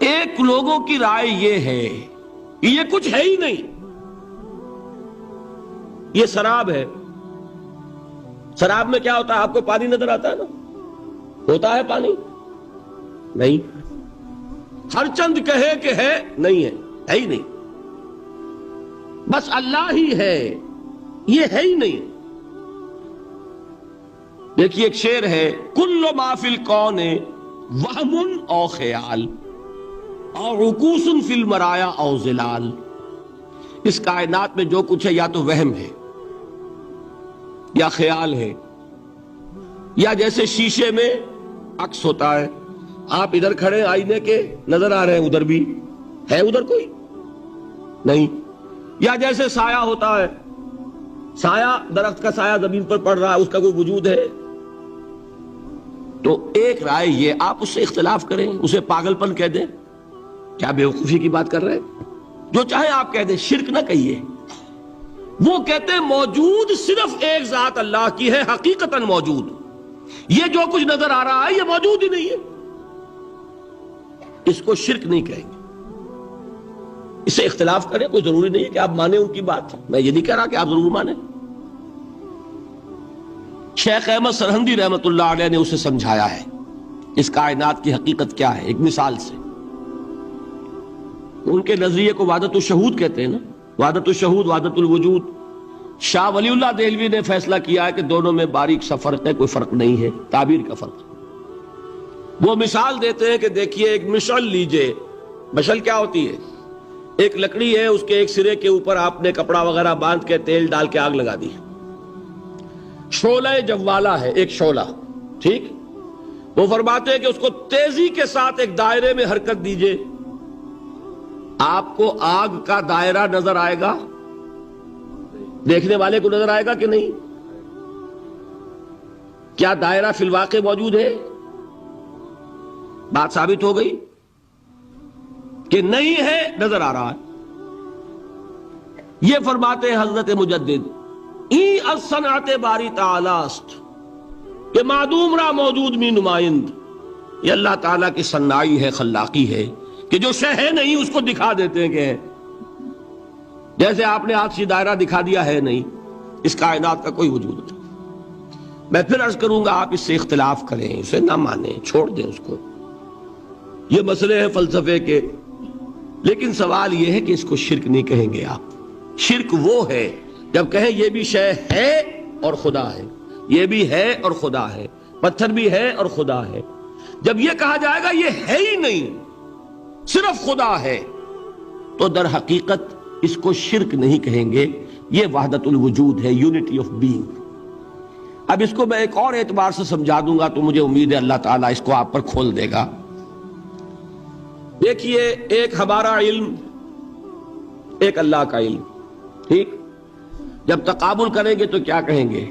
ایک لوگوں کی رائے یہ ہے کہ یہ کچھ ہے ہی نہیں، یہ سراب ہے۔ سراب میں کیا ہوتا ہے؟ آپ کو پانی نظر آتا ہے نا؟ ہوتا ہے پانی؟ نہیں۔ ہر چند کہے کہ ہے، نہیں ہے، ہے ہی نہیں، بس اللہ ہی ہے، یہ ہے ہی نہیں۔ دیکھیے ایک شعر ہے، کل ما فی الکون وہم او خیال اور رکوس فی المرایا او ظلال، اس کائنات میں جو کچھ ہے یا تو وہم ہے یا خیال ہے، یا جیسے شیشے میں عکس ہوتا ہے، آپ ادھر کھڑے آئینے کے نظر آ رہے ہیں، ادھر بھی ہے، ادھر کوئی نہیں، یا جیسے سایہ ہوتا ہے، سایہ درخت کا سایہ زمین پر پڑ رہا ہے، اس کا کوئی وجود ہے؟ تو ایک رائے یہ، آپ اس سے اختلاف کریں، اسے پاگل پن کہہ دیں، کیا بیوقوفی کی بات کر رہے ہیں؟ جو چاہے آپ کہہ دیں، شرک نہ کہیے۔ وہ کہتے ہیں موجود صرف ایک ذات اللہ کی ہے، حقیقتاً موجود، یہ جو کچھ نظر آ رہا ہے یہ موجود ہی نہیں ہے، اس کو شرک نہیں کہیں گے۔ اسے اختلاف کریں، کوئی ضروری نہیں ہے کہ آپ مانیں ان کی بات، میں یہ نہیں کہہ رہا کہ آپ ضرور مانیں۔ شیخ احمد سرہندی رحمت اللہ علیہ نے اسے سمجھایا ہے اس کائنات کی حقیقت کیا ہے، ایک مثال سے۔ ان کے نظریے کو وحدت الشہود کہتے ہیں نا، وحدت الشہود، وحدت الوجود۔ شاہ ولی اللہ دہلوی نے فیصلہ کیا ہے کہ دونوں میں باریک سا فرق ہے، کوئی فرق نہیں ہے، تعبیر کا فرق ہے۔ وہ مثال دیتے ہیں کہ دیکھیے ایک مشعل لیجئے، مشعل کیا ہوتی ہے؟ ایک لکڑی ہے، اس کے ایک سرے کے اوپر آپ نے کپڑا وغیرہ باندھ کے تیل ڈال کے آگ لگا دی، شعلہ جوالا ہے، ایک شعلہ، ٹھیک؟ وہ فرماتے ہیں کہ اس کو تیزی کے ساتھ ایک دائرے میں حرکت دیجئے، آپ کو آگ کا دائرہ نظر آئے گا؟ دیکھنے والے کو نظر آئے گا کہ نہیں؟ کیا دائرہ فی الواقع موجود ہے؟ بات ثابت ہو گئی کہ نہیں ہے، نظر آ رہا ہے۔ یہ فرماتے ہیں حضرت مجدد، ای الصنعت باری تعالی است، کہ معدوم را موجود می نمائند، یہ اللہ تعالیٰ کی صنائی ہے، خلاقی ہے، کہ جو شے ہے نہیں اس کو دکھا دیتے ہیں کہ ہے۔ جیسے آپ نے آج سی دائرہ دکھا دیا ہے نہیں، اس کائنات کا کوئی وجود نہیں۔ میں پھر عرض کروں گا آپ اس سے اختلاف کریں، اسے نہ مانیں، چھوڑ دیں اس کو، یہ مسئلے ہیں فلسفے کے، لیکن سوال یہ ہے کہ اس کو شرک نہیں کہیں گے آپ۔ شرک وہ ہے جب کہیں یہ بھی شے ہے اور خدا ہے، یہ بھی ہے اور خدا ہے، پتھر بھی ہے اور خدا ہے۔ جب یہ کہا جائے گا یہ ہے ہی نہیں، صرف خدا ہے، تو در حقیقت اس کو شرک نہیں کہیں گے، یہ وحدت الوجود ہے، یونٹی آف بینگ۔ اب اس کو میں ایک اور اعتبار سے سمجھا دوں گا تو مجھے امید ہے اللہ تعالیٰ اس کو آپ پر کھول دے گا۔ دیکھیے، ایک ہمارا علم، ایک اللہ کا علم، ٹھیک؟ جب تقابل کریں گے تو کیا کہیں گے؟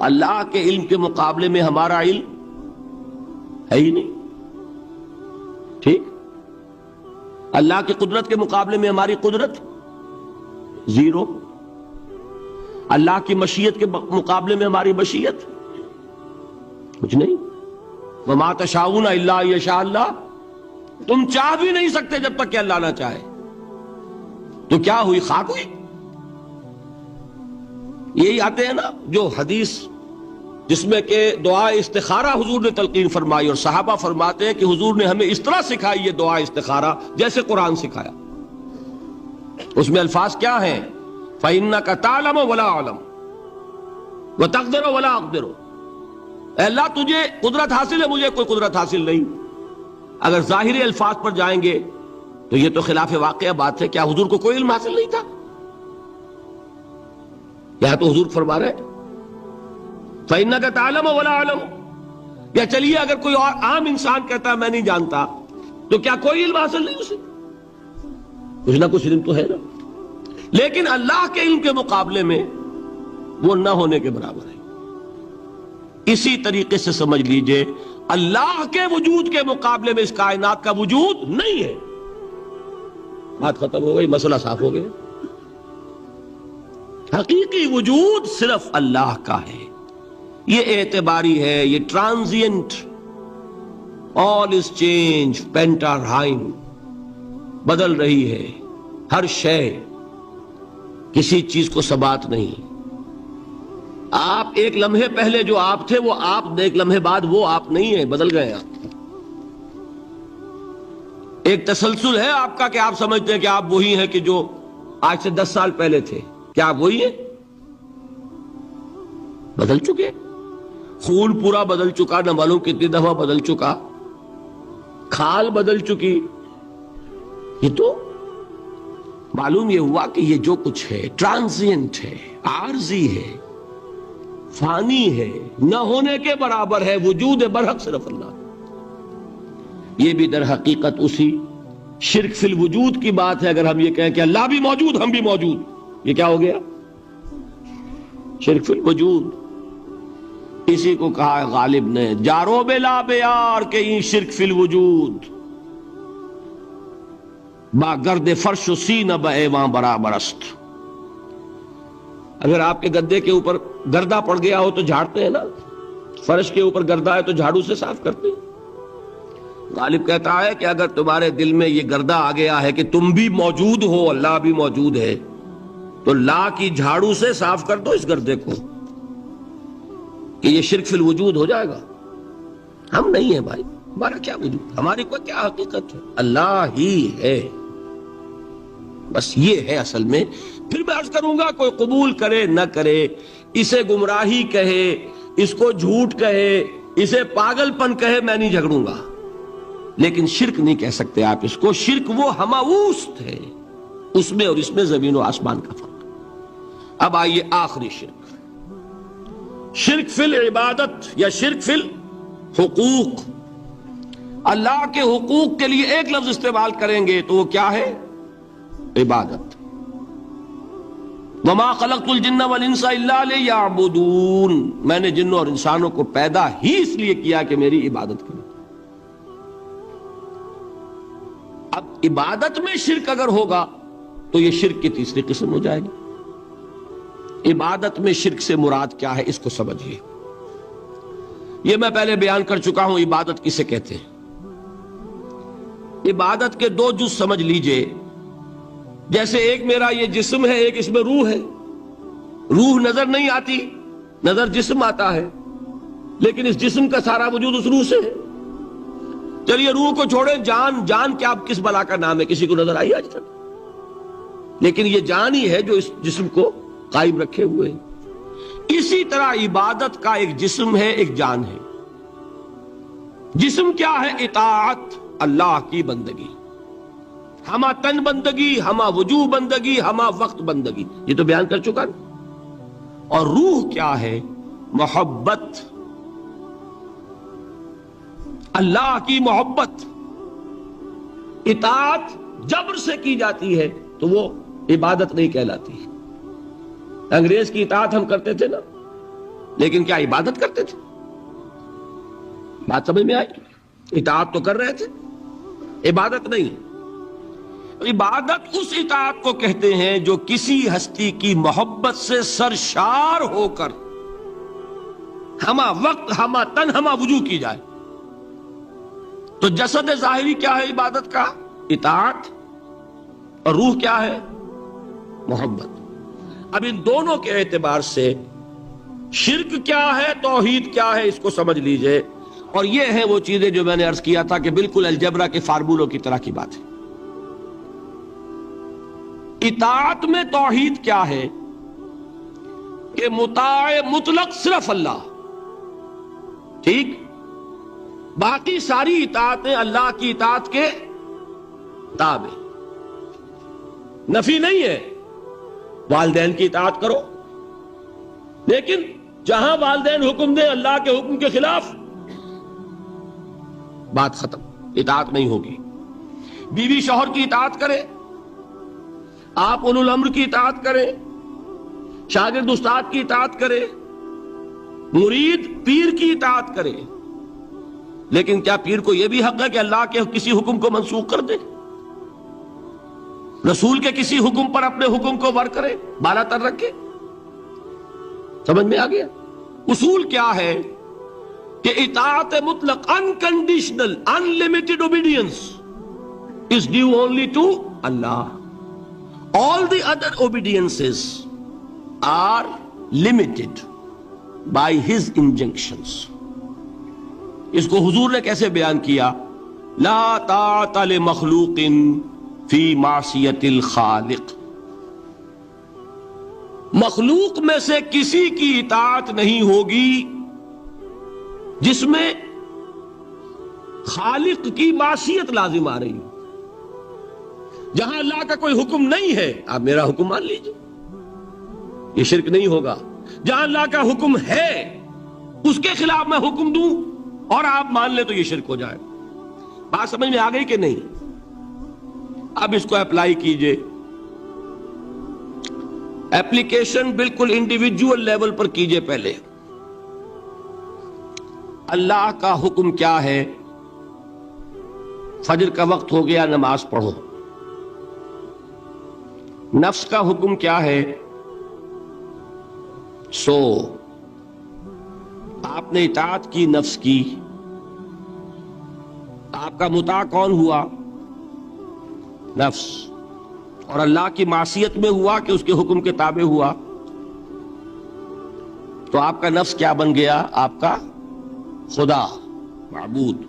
اللہ کے علم کے مقابلے میں ہمارا علم ہے ہی نہیں، ٹھیک؟ اللہ کی قدرت کے مقابلے میں ہماری قدرت زیرو، اللہ کی مشیت کے مقابلے میں ہماری مشیت کچھ نہیں۔ وما تشاؤون الا ان یشاء اللہ، تم چاہ بھی نہیں سکتے جب تک کہ اللہ نہ چاہے۔ تو کیا ہوئی؟ خاک ہوئی۔ یہی آتے ہیں نا جو حدیث جس میں کہ دعا استخارہ حضور نے تلقین فرمائی، اور صحابہ فرماتے ہیں کہ حضور نے ہمیں اس طرح سکھائی یہ دعا استخارہ جیسے قرآن سکھایا۔ اس میں الفاظ کیا ہیں؟ فَإِنَّكَ تَعْلَمُ وَلَا أَعْلَمُ وَتَقْدِرُ وَلَا أَقْدِرُ، اے اللہ تجھے قدرت حاصل ہے، مجھے کوئی قدرت حاصل نہیں۔ اگر ظاہری الفاظ پر جائیں گے تو یہ تو خلاف واقعہ بات ہے۔ کیا حضور کو کوئی علم حاصل نہیں تھا؟ یہاں تو حضور فرما رہے فَإِنَّكَ تَعْلَمُ وَلَا أَعْلَمُ، یا چلیے اگر کوئی اور عام انسان کہتا ہے میں نہیں جانتا، تو کیا کوئی علم حاصل نہیں اسے؟ کچھ نہ کچھ علم تو ہے نا۔ لیکن اللہ کے علم کے مقابلے میں وہ نہ ہونے کے برابر ہے۔ اسی طریقے سے سمجھ لیجئے اللہ کے وجود کے مقابلے میں اس کائنات کا وجود نہیں ہے۔ بات ختم ہو گئی، مسئلہ صاف ہو گیا۔ حقیقی وجود صرف اللہ کا ہے، یہ اعتباری ہے، یہ ٹرانزینٹ، آل از چینج، پینٹا رائم، بدل رہی ہے ہر شے، کسی چیز کو ثبات نہیں۔ آپ ایک لمحے پہلے جو آپ تھے وہ آپ، ایک لمحے بعد وہ آپ نہیں ہیں، بدل گئے آپ۔ ایک تسلسل ہے آپ کا کہ آپ سمجھتے ہیں کہ آپ وہی ہیں کہ جو آج سے 10 سال پہلے تھے۔ کیا آپ وہی ہیں؟ بدل چکے، خون پورا بدل چکا، نہ معلوم کتنی دفعہ بدل چکا، کھال بدل چکی۔ یہ تو معلوم یہ ہوا کہ یہ جو کچھ ہے ٹرانزینٹ ہے، عارضی ہے، فانی ہے، نہ ہونے کے برابر ہے، وجود برحق صرف اللہ۔ یہ بھی در حقیقت اسی شرک فی الوجود کی بات ہے۔ اگر ہم یہ کہیں کہ اللہ بھی موجود ہم بھی موجود، یہ کیا ہو گیا؟ شرک فی الوجود۔ اسی کو کہا ہے غالب نے، جارو بلا بیار کہ این شرک فی الوجود، با گرد فرش و سینہ با ایوان برابر است۔ اگر آپ کے گدے کے اوپر گردہ پڑ گیا ہو تو جھاڑتے ہیں نا، فرش کے اوپر گردہ ہے تو جھاڑو سے صاف کرتے ہیں۔ غالب کہتا ہے کہ اگر تمہارے دل میں یہ گردہ آ گیا ہے کہ تم بھی موجود ہو، اللہ بھی موجود ہے، تو لا کی جھاڑو سے صاف کر دو اس گردے کو، کہ یہ شرک فی الوجود ہو جائے گا۔ ہم نہیں ہیں بھائی، ہمارا کیا وجود، ہماری کوئی کیا حقیقت ہے؟ اللہ ہی ہے، بس یہ ہے اصل میں۔ پھر میں عرض کروں گا، کوئی قبول کرے نہ کرے، اسے گمراہی کہے، اس کو جھوٹ کہے، اسے پاگل پن کہے، میں نہیں جھگڑوں گا۔ لیکن شرک نہیں کہہ سکتے آپ اس کو. شرک وہ ہماوست ہے، اس میں اور اس میں زمین و آسمان کا فرق. اب آئیے آخری شرک، شرک فی العبادت یا شرک فی الحقوق. اللہ کے حقوق کے لیے ایک لفظ استعمال کریں گے تو وہ کیا ہے؟ عبادت. وما خلقت الجن والانس الا لیعبدون، میں نے جنوں اور انسانوں کو پیدا ہی اس لیے کیا کہ میری عبادت کریں. اب عبادت میں شرک اگر ہوگا تو یہ شرک کی تیسری قسم ہو جائے گی. عبادت میں شرک سے مراد کیا ہے اس کو سمجھیے. یہ میں پہلے بیان کر چکا ہوں عبادت کسے کہتے ہیں. عبادت کے دو جز سمجھ لیجئے. جیسے ایک میرا یہ جسم ہے، ایک اس میں روح ہے. روح نظر نہیں آتی، نظر جسم آتا ہے، لیکن اس جسم کا سارا وجود اس روح سے ہے. چلیے روح کو چھوڑیں، جان. جان کیا کس بلا کا نام ہے؟ کسی کو نظر آئی آج تک؟ لیکن یہ جان ہی ہے جو اس جسم کو قائم رکھے ہوئے. اسی طرح عبادت کا ایک جسم ہے، ایک جان ہے. جسم کیا ہے؟ اطاعت، اللہ کی بندگی، ہما تن بندگی، ہما وجوہ بندگی، ہما وقت بندگی. یہ تو بیان کر چکا نا. اور روح کیا ہے؟ محبت، اللہ کی محبت. اطاعت جبر سے کی جاتی ہے تو وہ عبادت نہیں کہلاتی. انگریز کی اطاعت ہم کرتے تھے نا، لیکن کیا عبادت کرتے تھے؟ بات سمجھ میں آئی؟ اطاعت تو کر رہے تھے، عبادت نہیں. عبادت اس اطاعت کو کہتے ہیں جو کسی ہستی کی محبت سے سرشار ہو کر ہما وقت، ہما تن، ہما وجوہ کی جائے. تو جسد ظاہری کیا ہے عبادت کا؟ اطاعت. اور روح کیا ہے؟ محبت. اب ان دونوں کے اعتبار سے شرک کیا ہے، توحید کیا ہے، اس کو سمجھ لیجئے. اور یہ ہیں وہ چیزیں جو میں نے عرض کیا تھا کہ بالکل الجبرا کے فارمولوں کی طرح کی بات ہے. اطاعت میں توحید کیا ہے کہ مطاع مطلق صرف اللہ، ٹھیک، باقی ساری اطاعتیں اللہ کی اطاعت کے تابع. نفی نہیں ہے، والدین کی اطاعت کرو، لیکن جہاں والدین حکم دیں اللہ کے حکم کے خلاف، بات ختم، اطاعت نہیں ہوگی. بیوی شوہر کی اطاعت کرے، آپ اولو الامر کی اطاعت کریں، شاگرد استاد کی اطاعت کرے، مرید پیر کی اطاعت کرے، لیکن کیا پیر کو یہ بھی حق ہے کہ اللہ کے کسی حکم کو منسوخ کر دے؟ رسول کے کسی حکم پر اپنے حکم کو ور کرے، بالا تر رکھے؟ سمجھ میں آ گیا؟ اصول کیا ہے کہ اطاعت مطلق، unconditional, unlimited obedience is due only to Allah. All the other obediences are limited by His injunctions. اس کو حضور نے کیسے بیان کیا؟ لا طاعت لمخلوق فی معصیت الخالق. مخلوق میں سے کسی کی اطاعت نہیں ہوگی جس میں خالق کی معصیت لازم آ رہی ہو. جہاں اللہ کا کوئی حکم نہیں ہے آپ میرا حکم مان لیجئے، یہ شرک نہیں ہوگا. جہاں اللہ کا حکم ہے اس کے خلاف میں حکم دوں اور آپ مان لیں تو یہ شرک ہو جائے. بات سمجھ میں آ گئی کہ نہیں؟ اب اس کو اپلائی کیجئے. اپلیکیشن بالکل انڈیویجول لیول پر کیجئے. پہلے اللہ کا حکم کیا ہے؟ فجر کا وقت ہو گیا، نماز پڑھو. نفس کا حکم کیا ہے؟ سو. آپ نے اطاعت کی نفس کی، آپ کا مطاع کون ہوا؟ نفس. اور اللہ کی معصیت میں ہوا کہ اس کے حکم کے تابع ہوا، تو آپ کا نفس کیا بن گیا؟ آپ کا خدا، معبود.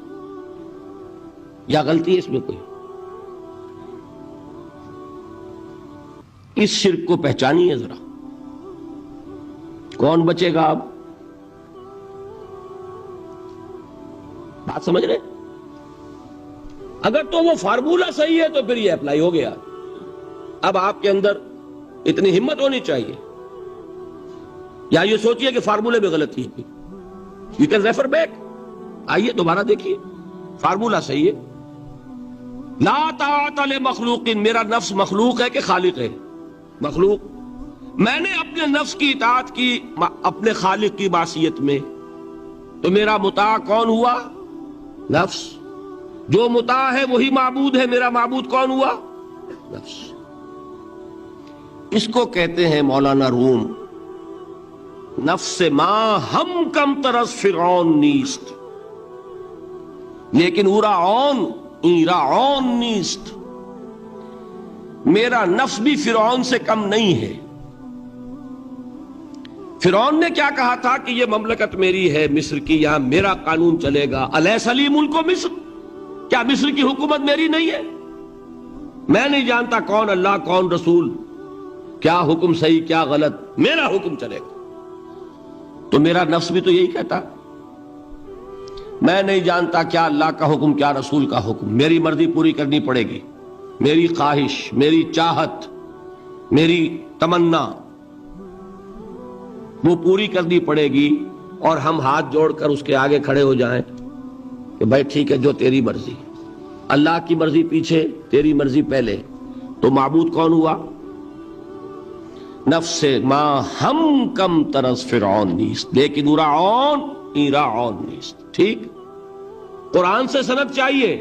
یا غلطی ہے اس میں کوئی؟ اس شرک کو پہچانیے ذرا. کون بچے گا اب؟ بات سمجھ رہے؟ اگر تو وہ فارمولہ صحیح ہے تو پھر یہ اپلائی ہو گیا. اب آپ کے اندر اتنی ہمت ہونی چاہیے, یا یہ سوچئے کہ فارمولے میں غلطی ہے, یو کین ریفر بیک, آئیے دوبارہ دیکھیے, فارمولہ صحیح ہے. لا طاعت لمخلوق, میرا نفس مخلوق ہے کہ خالق ہے؟ مخلوق. میں نے اپنے نفس کی اطاعت کی اپنے خالق کی معصیت میں, تو میرا مطاع کون ہوا؟ نفس. جو مطاع ہے وہی معبود ہے, میرا معبود کون ہوا؟ نفس. اس کو کہتے ہیں مولانا روم, نفس ما ہم کم ترس فرعون نیست, لیکن اورا اون ایرا اون نیست. میرا نفس بھی فرعون سے کم نہیں ہے. فرعون نے کیا کہا تھا کہ یہ مملکت میری ہے مصر کی, یہاں میرا قانون چلے گا. الیس لی ملک مصر, کیا مصر کی حکومت میری نہیں ہے؟ میں نہیں جانتا کون اللہ کون رسول, کیا حکم صحیح کیا غلط, میرا حکم چلے گا. تو میرا نفس بھی تو یہی کہتا, میں نہیں جانتا کیا اللہ کا حکم کیا رسول کا حکم, میری مرضی پوری کرنی پڑے گی, میری خواہش, میری چاہت, میری تمنا وہ پوری کرنی پڑے گی. اور ہم ہاتھ جوڑ کر اس کے آگے کھڑے ہو جائیں کہ بھائی ٹھیک ہے جو تیری مرضی, اللہ کی مرضی پیچھے, تیری مرضی پہلے. تو معبود کون ہوا؟ نفس ما ہم کم ترس فرعون نیست, لیکن اورعون ایرعون نیست. ٹھیک, قرآن سے سند چاہیے.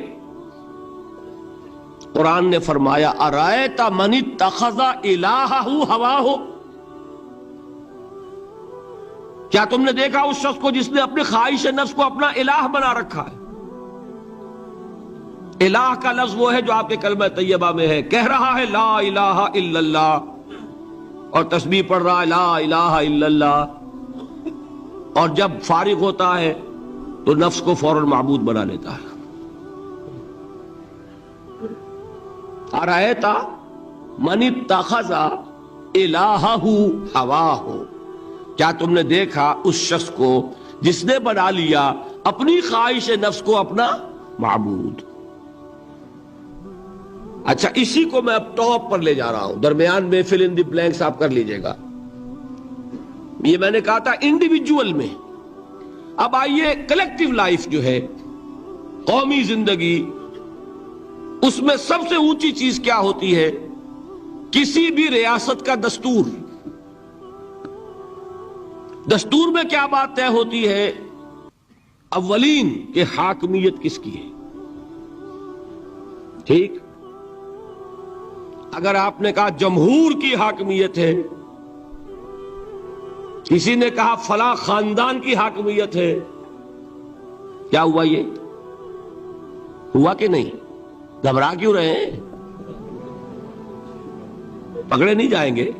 قرآن نے فرمایا ارائیت من اتخذ الہہ ہواہ, کیا تم نے دیکھا اس شخص کو جس نے اپنی خواہش نفس کو اپنا الہ بنا رکھا ہے؟ الہ کا لفظ وہ ہے جو آپ کے کلمہ طیبہ میں ہے, کہہ رہا ہے لا الہ الا اللہ, اور تسبیح پڑھ رہا ہے لا الہ الا اللہ, اور جب فارغ ہوتا ہے تو نفس کو فوراً معبود بنا لیتا ہے. ارائیت من اتخذ الہہ ہواہ, کیا تم نے دیکھا اس شخص کو جس نے بنا لیا اپنی خواہش نفس کو اپنا معبود. اچھا, اسی کو میں اب ٹاپ پر لے جا رہا ہوں, درمیان میں فل ان دی بلینکس آپ کر لیجئے گا. یہ میں نے کہا تھا انڈیویجول میں. اب آئیے کلیکٹیو لائف جو ہے, قومی زندگی, اس میں سب سے اونچی چیز کیا ہوتی ہے؟ کسی بھی ریاست کا دستور. دستور میں کیا بات طے ہوتی ہے؟ اولین کہ حاکمیت کس کی ہے. ٹھیک, اگر آپ نے کہا جمہور کی حاکمیت ہے, کسی نے کہا فلاں خاندان کی حاکمیت ہے, کیا ہوا؟ یہ ہوا کہ نہیں؟ گھبرا کیوں رہے ہیں؟ پکڑے نہیں جائیں گے.